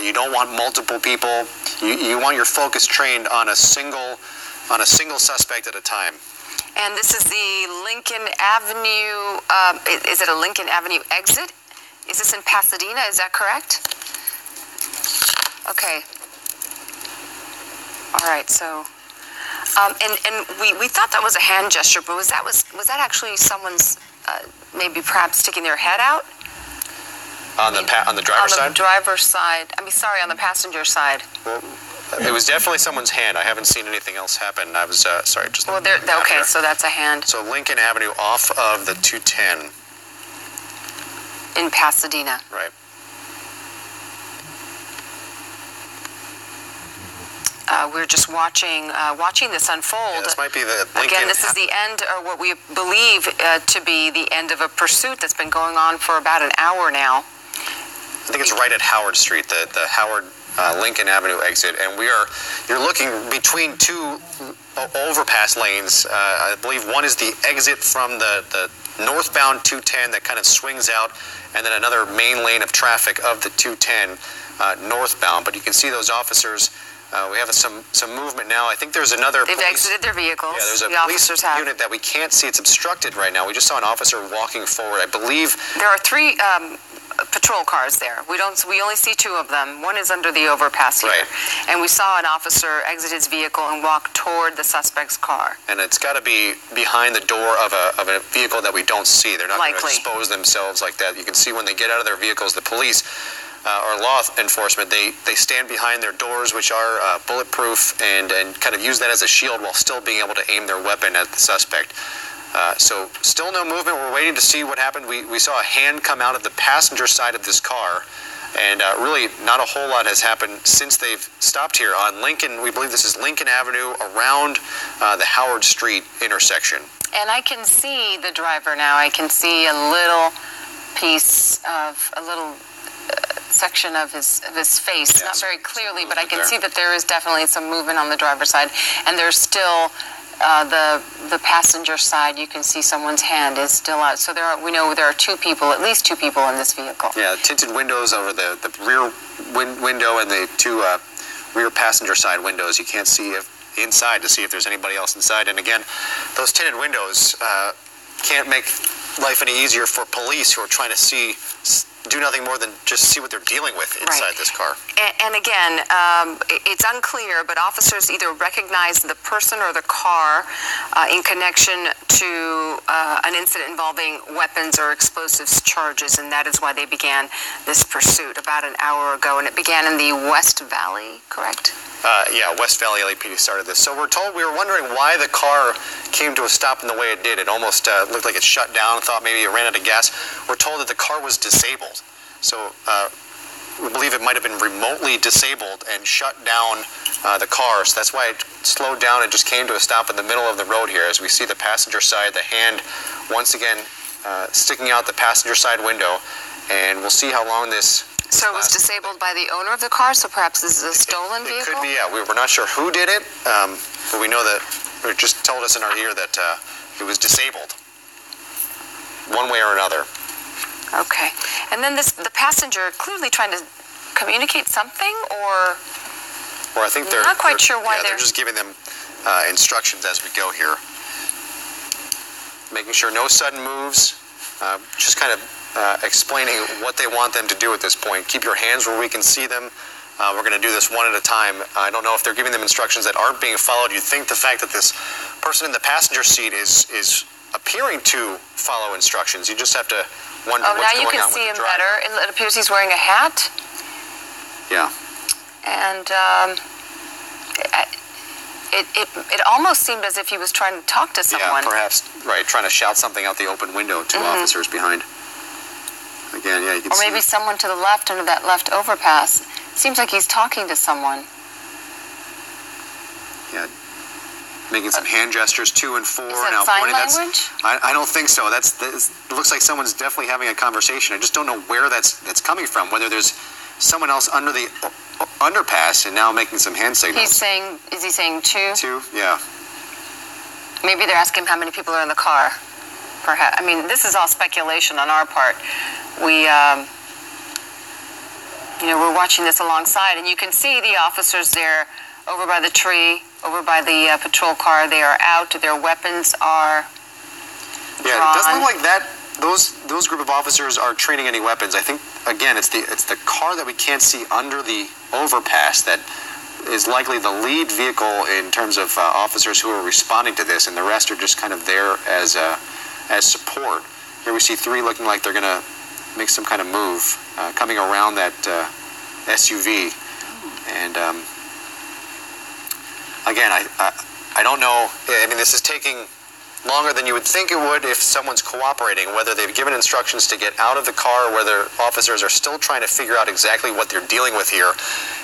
You don't want multiple people. You want your focus trained on a single suspect at a time. And this is the Lincoln Avenue, is it a Lincoln Avenue exit? Is this in Pasadena, is that correct? Okay. All right, so, and we thought that was a hand gesture, but was that actually someone's, maybe perhaps sticking their head out? On the driver's side? On the driver's side, on the passenger side. Well, it was definitely someone's hand. I haven't seen anything else happen. I was, sorry, just... Well, okay, so that's a hand. So Lincoln Avenue off of the 210. In Pasadena. Right. We're just watching this unfold. Yeah, this might be the Lincoln... Again, this is the end, or what we believe to be the end of a pursuit that's been going on for about an hour now. I think it's right at Howard Street, the Howard Lincoln Avenue exit, and you're looking between two overpass lanes. I believe one is the exit from the northbound 210 that kind of swings out, and then another main lane of traffic of the 210 northbound. But you can see those officers. We have some movement now. I think there's another... They've exited their vehicles. Yeah, there's a police unit that we can't see. It's obstructed right now. We just saw an officer walking forward. I believe... There are 3 patrol cars there. We only see 2 of them. One is under the overpass here. Right. And we saw an officer exit his vehicle and walk toward the suspect's car. And it's got to be behind the door of a vehicle that we don't see. They're not going to expose themselves like that. You can see when they get out of their vehicles, the police or law enforcement, they stand behind their doors, which are bulletproof, and kind of use that as a shield while still being able to aim their weapon at the suspect. So still no movement. We're waiting to see what happened. We saw a hand come out of the passenger side of this car, and really not a whole lot has happened since they've stopped here on Lincoln. We believe this is Lincoln Avenue around the Howard Street intersection. And I can see the driver now. I can see a little piece of, a little section of his face, not very clearly, but I can see that there is definitely some movement on the driver's side, and there's still the passenger side. You can see someone's hand is still out. So we know there are 2 people, at least 2 people in this vehicle. Yeah, tinted windows over the rear window and the 2 rear passenger side windows. You can't see inside to see if there's anybody else inside. And again, those tinted windows can't make life any easier for police who are trying to do nothing more than just see what they're dealing with inside this car. And again, it's unclear, but officers either recognize the person or the car in connection to an incident involving weapons or explosives charges, and that is why they began this pursuit about an hour ago, and it began in the West Valley, correct? Yeah, West Valley LAPD started this. So we were wondering why the car came to a stop in the way it did. It almost looked like it shut down, thought maybe it ran out of gas. We're told that the car was disabled. So we believe it might have been remotely disabled and shut down the car. So that's why it slowed down and just came to a stop in the middle of the road here. As we see the passenger side, the hand once again sticking out the passenger side window. And we'll see how long this... So it was disabled by the owner of the car, so perhaps this is a stolen vehicle? It could be, yeah. We're not sure who did it, but we know that it just told us in our ear that it was disabled one way or another. Okay. And then the passenger clearly trying to communicate something, or I think they're not quite sure why they're just giving them instructions as we go here. Making sure no sudden moves, just kind of explaining what they want them to do at this point. Keep your hands where we can see them. We're going to do this one at a time. I don't know if they're giving them instructions that aren't being followed. You'd think the fact that this person in the passenger seat is appearing to follow instructions. You just have to wonder what's going on with the driver. Oh, now you can see him better. It appears he's wearing a hat. Yeah. And it almost seemed as if he was trying to talk to someone. Yeah, perhaps, right, trying to shout something out the open window to officers behind. Again, yeah, you can see. Or maybe someone to the left under that left overpass. Seems like he's talking to someone. Yeah, making some hand gestures 2 and 4. Is that sign language? I don't think so. It looks like someone's definitely having a conversation. I just don't know where that's coming from. Whether there's someone else under the underpass and now making some hand signals. Is he saying 2? 2, yeah. Maybe they're asking him how many people are in the car. Perhaps. I mean, this is all speculation on our part. We're watching this alongside, and you can see the officers there over by the tree over by the patrol car. They are out. Their weapons are Yeah, drawn. it doesn't look like that. Those group of officers are training any weapons. I think, again, it's the car that we can't see under the overpass that is likely the lead vehicle in terms of officers who are responding to this, and the rest are just kind of there as support. Here we see three looking like they're going to make some kind of move, coming around that SUV. And again, I don't know. I mean, this is taking longer than you would think it would if someone's cooperating, whether they've given instructions to get out of the car, or whether officers are still trying to figure out exactly what they're dealing with here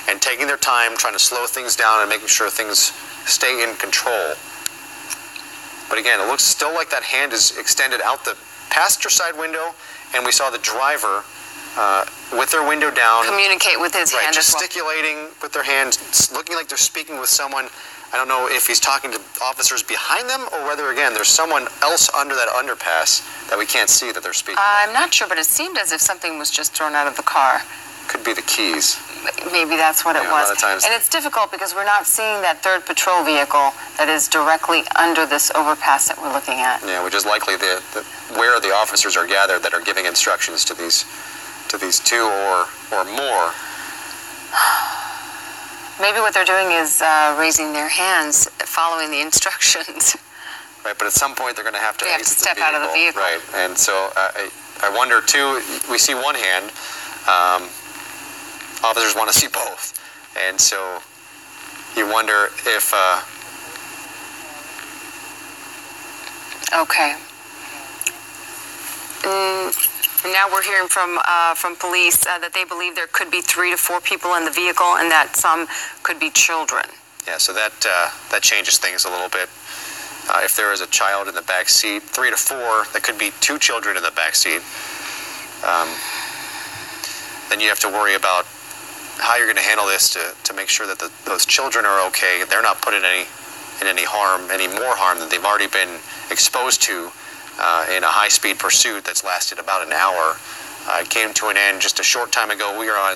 and taking their time, trying to slow things down and making sure things stay in control. But again, it looks still like that hand is extended out the passenger side window, and we saw the driver with their window down. Communicate with his hand as well. Gesticulating with their hands, looking like they're speaking with someone. I don't know if he's talking to officers behind them, or whether, again, there's someone else under that underpass that we can't see that they're speaking with. I'm not sure, but it seemed as if something was just thrown out of the car. Could be the keys. Maybe that's what it was. A lot of times. And it's difficult because we're not seeing that third patrol vehicle that is directly under this overpass that we're looking at. Yeah, which is likely where the officers are gathered that are giving instructions to these two or more. Maybe what they're doing is raising their hands, following the instructions. Right, but at some point they're going to have to exit step out of the vehicle. Right, and so I wonder too. We see one hand. Officers want to see both, and so you wonder if. Okay. Now we're hearing from police that they believe there could be 3 to 4 people in the vehicle, and that some could be children. Yeah, so that changes things a little bit. If there is a child in the back seat, 3 to 4, that could be 2 children in the back seat. Then you have to worry about how you're going to handle this to make sure that those children are okay. They're not put in any more harm than they've already been exposed to in a high-speed pursuit that's lasted about an hour. It came to an end just a short time ago.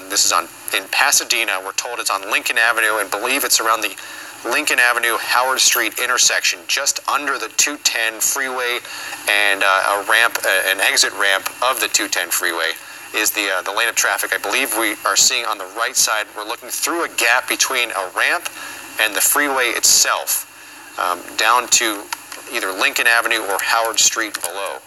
This is in Pasadena. We're told it's on Lincoln Avenue, and believe it's around the Lincoln Avenue Howard Street intersection, just under the 210 freeway, and an exit ramp of the 210 freeway is the lane of traffic. I believe we are seeing on the right side, we're looking through a gap between a ramp and the freeway itself, down to either Lincoln Avenue or Howard Street below.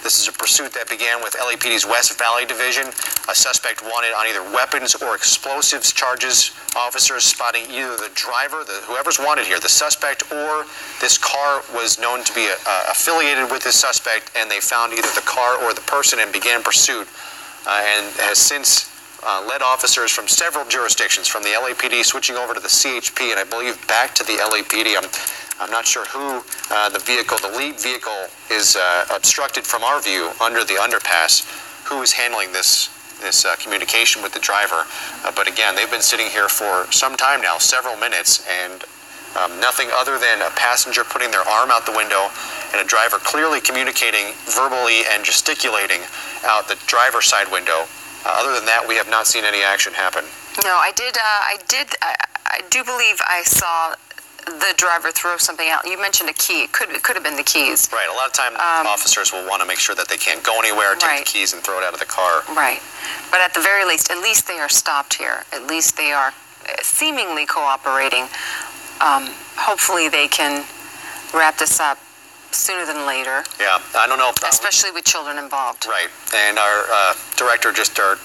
This is a pursuit that began with LAPD's West Valley Division. A suspect wanted on either weapons or explosives charges. Officers spotting either the driver, whoever's wanted here, the suspect, or this car was known to be affiliated with this suspect, and they found either the car or the person and began pursuit, and has since led officers from several jurisdictions, from the LAPD switching over to the CHP, and I believe back to the LAPD. I'm not sure who the lead vehicle is obstructed from our view under the underpass, who is handling this communication with the driver. But again, they've been sitting here for some time now, several minutes, and nothing other than a passenger putting their arm out the window and a driver clearly communicating verbally and gesticulating out the driver's side window. Other than that, we have not seen any action happen. No, I do believe I saw the driver throw something out. You mentioned a key. It could have been the keys. Right. A lot of times officers will want to make sure that they can't go anywhere, take the keys and throw it out of the car. Right. But at the very least, at least they are stopped here. At least they are seemingly cooperating. Hopefully they can wrap this up sooner than later. Yeah, I don't know if especially with children involved. Right, and our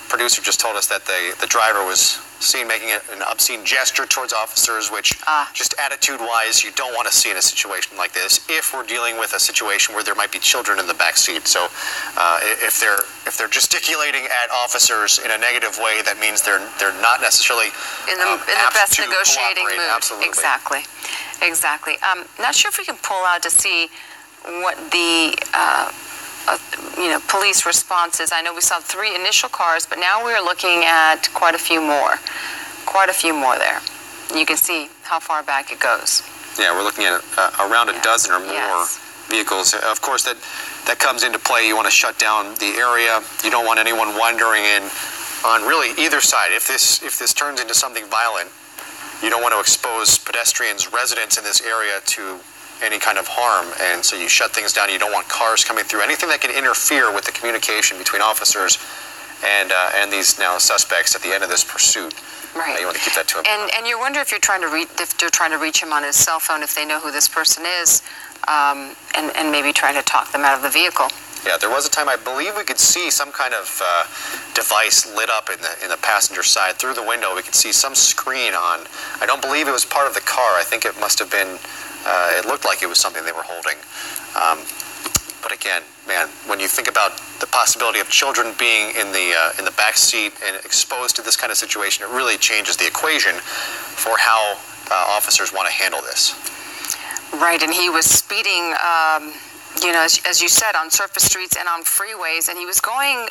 producer just told us that the driver was seen making an obscene gesture towards officers, which just attitude-wise you don't want to see in a situation like this if we're dealing with a situation where there might be children in the back seat. So if they're gesticulating at officers in a negative way, that means they're not necessarily in the best negotiating mood. Absolutely. Exactly. Not sure if we can pull out to see what the police response is. I know we saw 3 initial cars, but now we're looking at quite a few more there. You can see how far back it goes. Yeah, we're looking at around a dozen or more vehicles. Of course, that comes into play. You want to shut down the area. You don't want anyone wandering in on really either side. If this turns into something violent, you don't want to expose pedestrians, residents in this area to any kind of harm, and so you shut things down. You don't want cars coming through, anything that can interfere with the communication between officers and these now suspects at the end of this pursuit. Right. You want to keep that to him. And you wonder if you're trying to reach him on his cell phone, if they know who this person is, and maybe trying to talk them out of the vehicle. Yeah, there was a time I believe we could see some kind of device lit up in the passenger side through the window. We could see some screen on. I don't believe it was part of the car. I think it must have been. It looked like it was something they were holding. But again, man, when you think about the possibility of children being in the back seat and exposed to this kind of situation, it really changes the equation for how officers want to handle this. Right, and he was speeding. As you said, on surface streets and on freeways, and he was going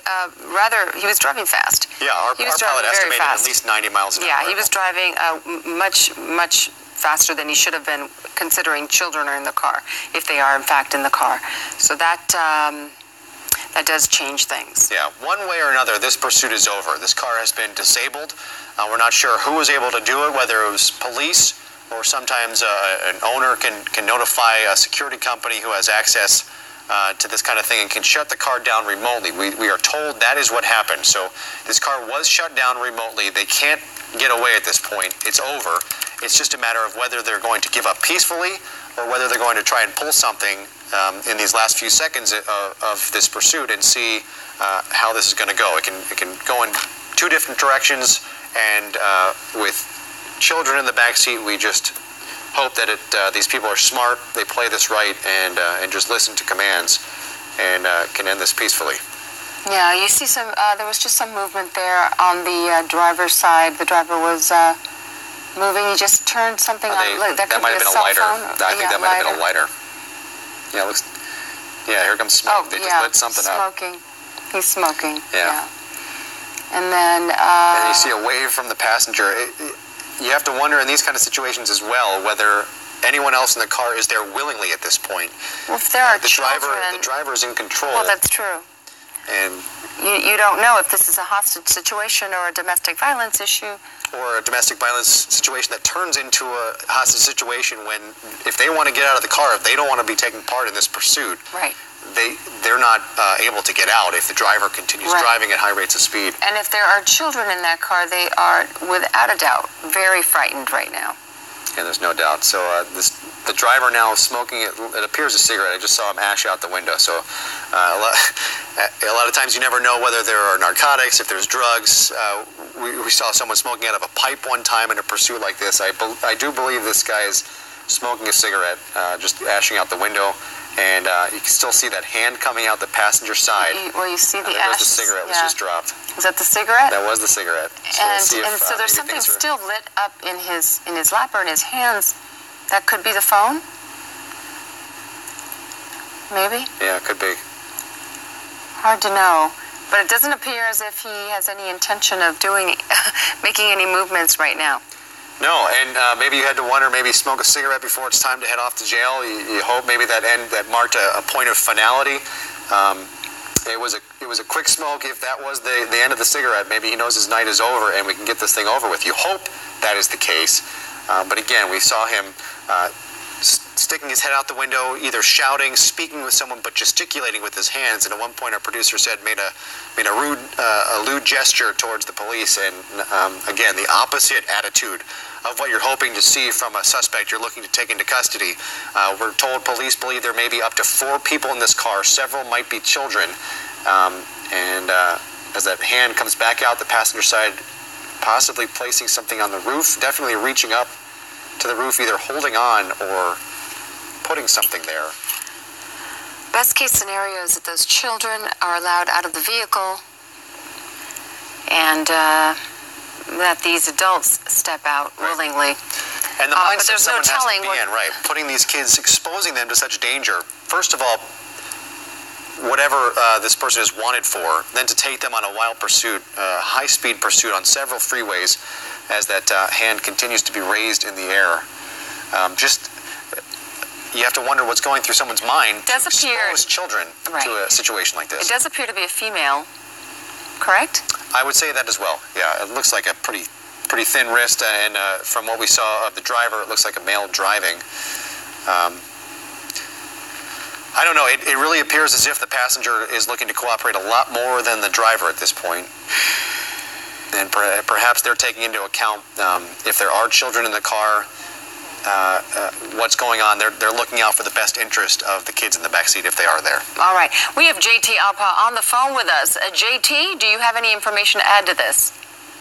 he was driving fast. Yeah, our pilot estimated at least 90 miles an hour. Yeah, he was driving much faster than he should have been, considering children are in the car, if they are in fact in the car. So that does change things. Yeah, one way or another, this pursuit is over. This car has been disabled. We're not sure who was able to do it, whether it was police, or sometimes an owner can notify a security company who has access to this kind of thing and can shut the car down remotely. We are told that is what happened. So this car was shut down remotely. They can't get away at this point. It's over. It's just a matter of whether they're going to give up peacefully or whether they're going to try and pull something in these last few seconds of this pursuit and see how this is going to go. It can go in two different directions, and with children in the back seat, we just hope that these people are smart, they play this right, and just listen to commands, and can end this peacefully. Yeah, you see there was just some movement there on the driver's side. The driver was moving. He just turned something on. That might have been a lighter. I think that might have been a lighter. Yeah, here comes smoke. They just lit something up. He's smoking. Yeah. And then... and you see a wave from the passenger. You have to wonder in these kind of situations as well whether anyone else in the car is there willingly at this point. Well, if there are children... The driver's in control. Well, that's true. And you don't know if this is a hostage situation or a domestic violence issue. Or a domestic violence situation that turns into a hostage situation when, if they want to get out of the car, if they don't want to be taking part in this pursuit, right, they're not able to get out if the driver continues driving at high rates of speed. And if there are children in that car, they are, without a doubt, very frightened right now. Yeah, there's no doubt. So the driver now is smoking, it appears a cigarette. I just saw him ash out the window. So a lot of times you never know whether there are narcotics, if there's drugs. We saw someone smoking out of a pipe one time in a pursuit like this. I do believe this guy is smoking a cigarette, just ashing out the window. And you can still see that hand coming out the passenger side. Well, you see the ash. There was the cigarette was just dropped. Is that the cigarette? That was the cigarette. So there's something still lit up in his lap or in his hands. That could be the phone? Maybe? Yeah, it could be. Hard to know. But it doesn't appear as if he has any intention of making any movements right now. No, and maybe you had to wonder, maybe smoke a cigarette before it's time to head off to jail. You hope maybe that marked a point of finality. It was a quick smoke. If that was the end of the cigarette, maybe he knows his night is over and we can get this thing over with. You hope that is the case. But again, we saw him sticking his head out the window, either shouting, speaking with someone, but gesticulating with his hands. And at one point, our producer said made a lewd gesture towards the police. And again, the opposite attitude of what you're hoping to see from a suspect you're looking to take into custody. We're told police believe there may be up to 4 people in this car. Several might be children. And as that hand comes back out the passenger side, possibly placing something on the roof, definitely reaching up to the roof, either holding on or putting something there. Best case scenario is that those children are allowed out of the vehicle and that these adults step out willingly. And the mindset there's no telling has to be in, right? Putting these kids, exposing them to such danger. First of all, whatever this person is wanted for, then to take them on a wild pursuit, high-speed pursuit on several freeways as that hand continues to be raised in the air. You have to wonder what's going through someone's mind to expose children to a situation like this. It does appear to be a female, correct? I would say that as well. Yeah, it looks like a pretty pretty thin wrist, and from what we saw of the driver, it looks like a male driving. I don't know. It really appears as if the passenger is looking to cooperate a lot more than the driver at this point. And perhaps they're taking into account if there are children in the car, what's going on. They're looking out for the best interest of the kids in the backseat if they are there. All right. We have JT Alpa on the phone with us. JT, do you have any information to add to this?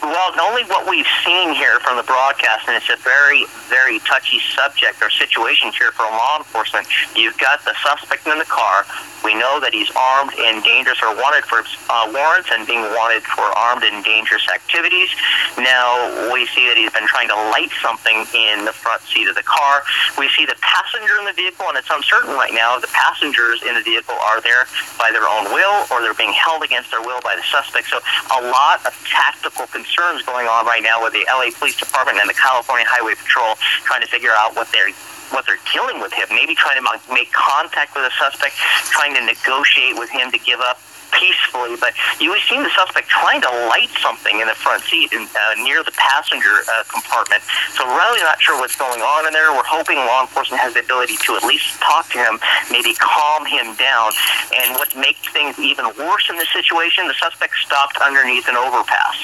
Well, only what we've seen here from the broadcast, and it's a very, very touchy subject or situation here for law enforcement. You've got the suspect in the car. We know that he's armed and dangerous or wanted for warrants and being wanted for armed and dangerous activities. Now, we see that he's been trying to light something in the front seat of the car. We see the passenger in the vehicle, and it's uncertain right now if the passengers in the vehicle are there by their own will or they're being held against their will by the suspect. So a lot of tactical concerns going on right now with the LA Police Department and the California Highway Patrol trying to figure out what they're dealing with him, maybe trying to make contact with a suspect, trying to negotiate with him to give up peacefully. But we've seen the suspect trying to light something in the front seat near the passenger compartment. So really not sure what's going on in there. We're hoping law enforcement has the ability to at least talk to him, maybe calm him down. And what makes things even worse in this situation, the suspect stopped underneath an overpass.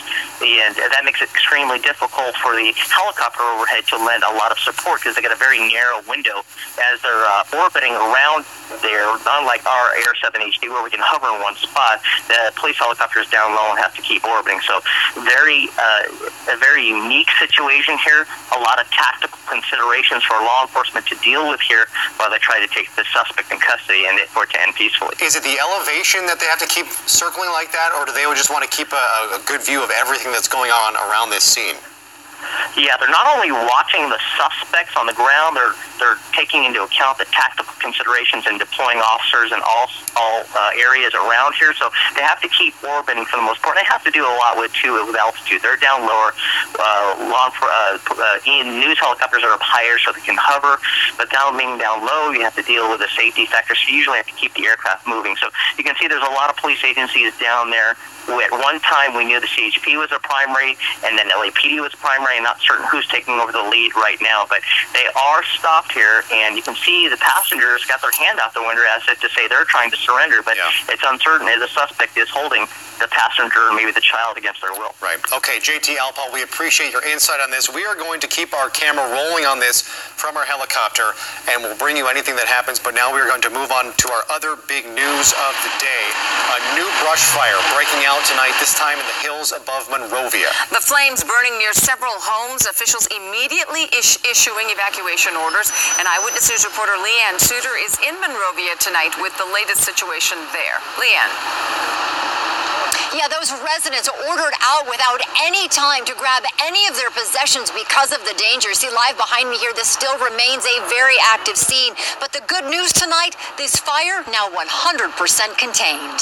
And that makes it extremely difficult for the helicopter overhead to lend a lot of support because they got a very narrow window as they're orbiting around there, unlike our Air 7 HD where we can hover in one spot. The police helicopter is down low and have to keep orbiting. So a very unique situation here. A lot of tactical considerations for law enforcement to deal with here while they try to take the suspect in custody and for it to end peacefully. Is it the elevation that they have to keep circling like that, or do they just want to keep a good view of everything that's going on around this scene? Yeah, they're not only watching the suspects on the ground, they're taking into account the tactical considerations and deploying officers in all areas around here. So they have to keep orbiting for the most part. They have to do a lot with altitude. They're down lower. News helicopters are up higher so they can hover, but being down low, you have to deal with the safety factors. So you usually have to keep the aircraft moving. So you can see there's a lot of police agencies down there. At one time, we knew the CHP was a primary, and then LAPD was primary, and not certain who's taking over the lead right now. But they are stopped here, and you can see the passengers got their hand out the window as if to say they're trying to surrender, but it's uncertain if the suspect is holding the passenger or maybe the child against their will. Right. Okay, JT Alpa, we appreciate your insight on this. We are going to keep our camera rolling on this from our helicopter, and we'll bring you anything that happens. But now we are going to move on to our other big news of the day. A new brush fire breaking out tonight, this time in the hills above Monrovia. The flames burning near several homes, officials immediately issuing evacuation orders. And Eyewitness News reporter Leanne Suter is in Monrovia tonight with the latest situation there. Leanne. Yeah, those residents ordered out without any time to grab any of their possessions because of the danger. See, live behind me here, this still remains a very active scene. But the good news tonight, this fire now 100% contained.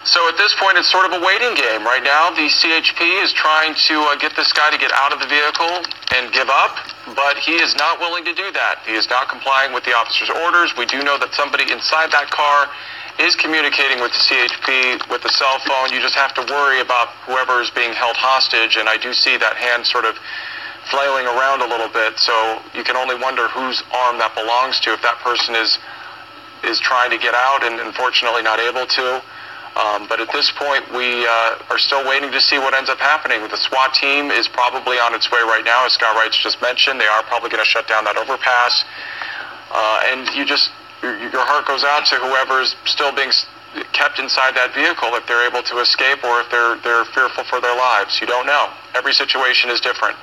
So at this point, it's sort of a waiting game. Right now, the CHP is trying to get this guy to get out of the vehicle and give up, but he is not willing to do that. He is not complying with the officer's orders. We do know that somebody inside that car is communicating with the CHP with the cell phone. You just have to worry about whoever is being held hostage, and I do see that hand sort of flailing around a little bit, so you can only wonder whose arm that belongs to if that person is trying to get out and unfortunately not able to. But at this point, we are still waiting to see what ends up happening. The SWAT team is probably on its way right now, as Scott Wrights just mentioned. They are probably going to shut down that overpass. And your heart goes out to whoever is still being kept inside that vehicle, if they're able to escape or if they're fearful for their lives. You don't know. Every situation is different.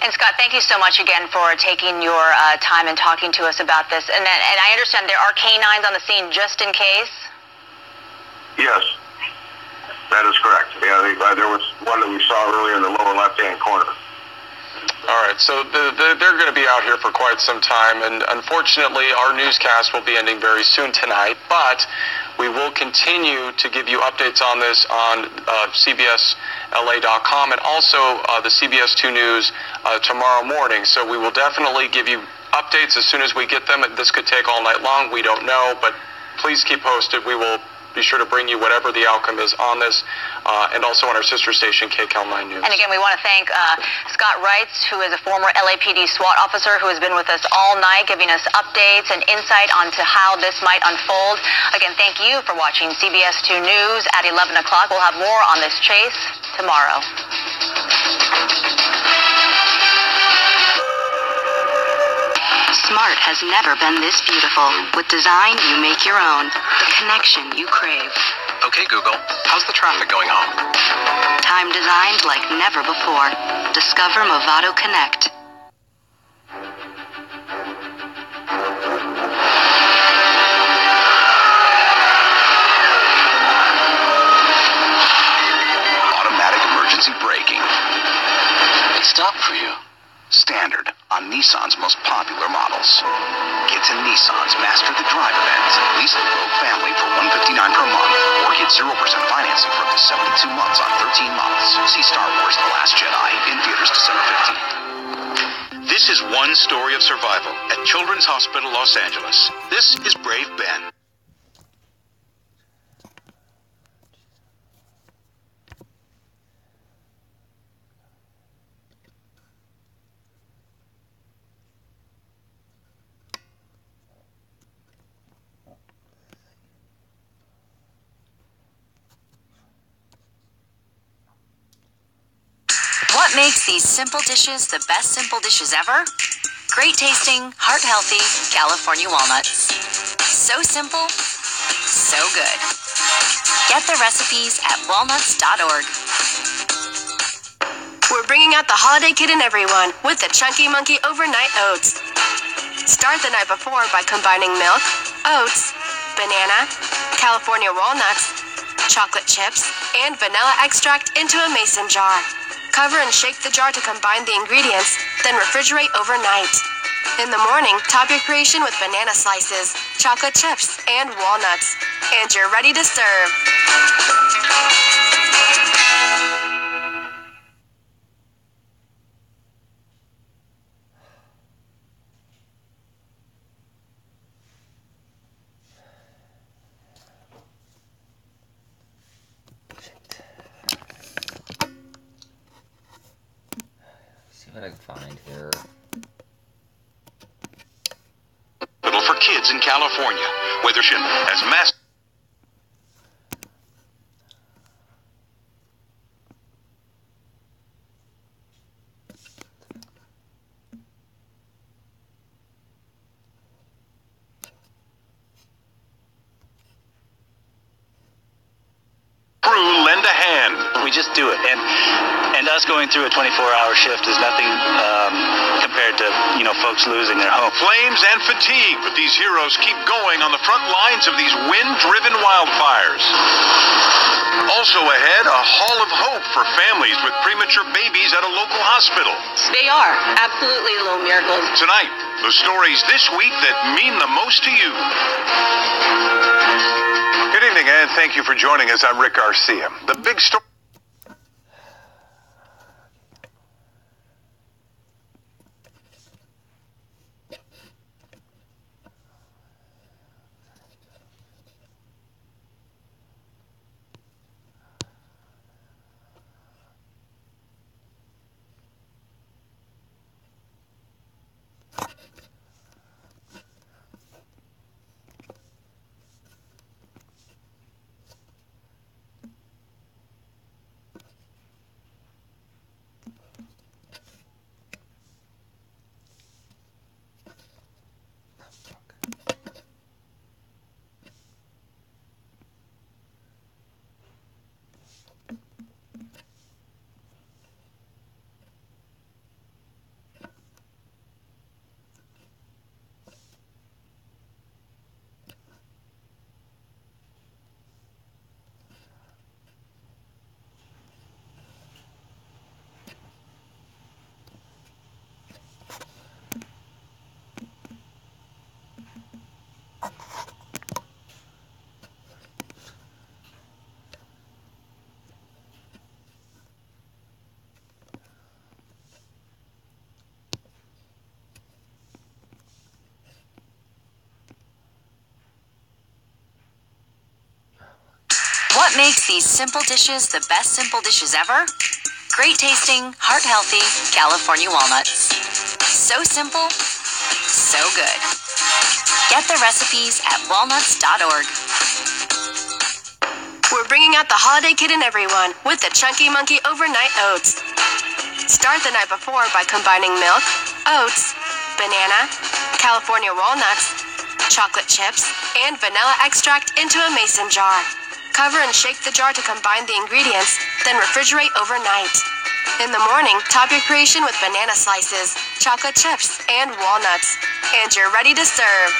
And Scott, thank you so much again for taking your time and talking to us about this. And I understand there are canines on the scene just in case? Yes, that is correct. Yeah, there was one that we saw earlier in the lower left-hand corner. All right, so they're going to be out here for quite some time, and unfortunately, our newscast will be ending very soon tonight, but we will continue to give you updates on this on CBSLA.com and also the CBS 2 News tomorrow morning. So we will definitely give you updates as soon as we get them. This could take all night long. We don't know, but please keep posted. We will be sure to bring you whatever the outcome is on this, and also on our sister station, KCAL 9 News. And again, we want to thank Scott Reitz, who is a former LAPD SWAT officer who has been with us all night, giving us updates and insight onto how this might unfold. Again, thank you for watching CBS 2 News at 11 o'clock. We'll have more on this chase tomorrow. Smart has never been this beautiful. With design you make your own. The connection you crave. Okay, Google, how's the traffic going home? Time designed like never before. Discover Movado Connect. Automatic emergency braking. It stopped for you. Standard on Nissan's most popular models. Get to Nissan's Master the Drive event. Lease the Rogue family for $159 per month, or get 0% financing for up to 72 months on 13 models. See Star Wars The Last Jedi in theaters December 15th. This is one story of survival at Children's Hospital Los Angeles. This is Brave Ben. What makes these simple dishes the best simple dishes ever? Great tasting, heart healthy California walnuts. So simple, so good. Get the recipes at walnuts.org. We're bringing out the holiday kit in everyone with the Chunky Monkey Overnight Oats. Start the night before by combining milk, oats, banana, California walnuts, chocolate chips, and vanilla extract into a mason jar. Cover and shake the jar to combine the ingredients, then refrigerate overnight. In the morning, top your creation with banana slices, chocolate chips, and walnuts. And you're ready to serve. What I can find here. For kids in California, whether as mass. Lend a hand. We just do it, and us going through a 24-hour shift is nothing compared to folks losing their home. Flames and fatigue, but these heroes keep going on the front lines of these wind-driven wildfires. Also ahead, a hall of hope for families with premature babies at a local hospital. They are absolutely little miracles. Tonight, the stories this week that mean the most to you. Good evening, and thank you for joining us. I'm Rick Garcia. The big story. What makes these simple dishes the best simple dishes ever? Great tasting, heart-healthy California walnuts. So simple, so good. Get the recipes at walnuts.org. We're bringing out the holiday kid in everyone with the Chunky Monkey Overnight Oats. Start the night before by combining milk, oats, banana, California walnuts, chocolate chips, and vanilla extract into a mason jar. Cover and shake the jar to combine the ingredients, then refrigerate overnight. In the morning, top your creation with banana slices, chocolate chips, and walnuts. And you're ready to serve.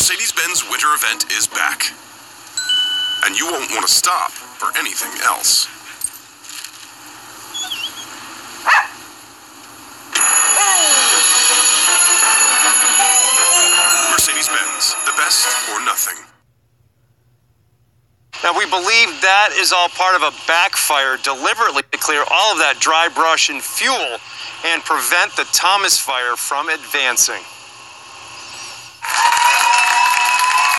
Mercedes-Benz winter event is back. And you won't want to stop for anything else. Mercedes-Benz, the best or nothing. Now, we believe that is all part of a backfire deliberately to clear all of that dry brush and fuel and prevent the Thomas fire from advancing.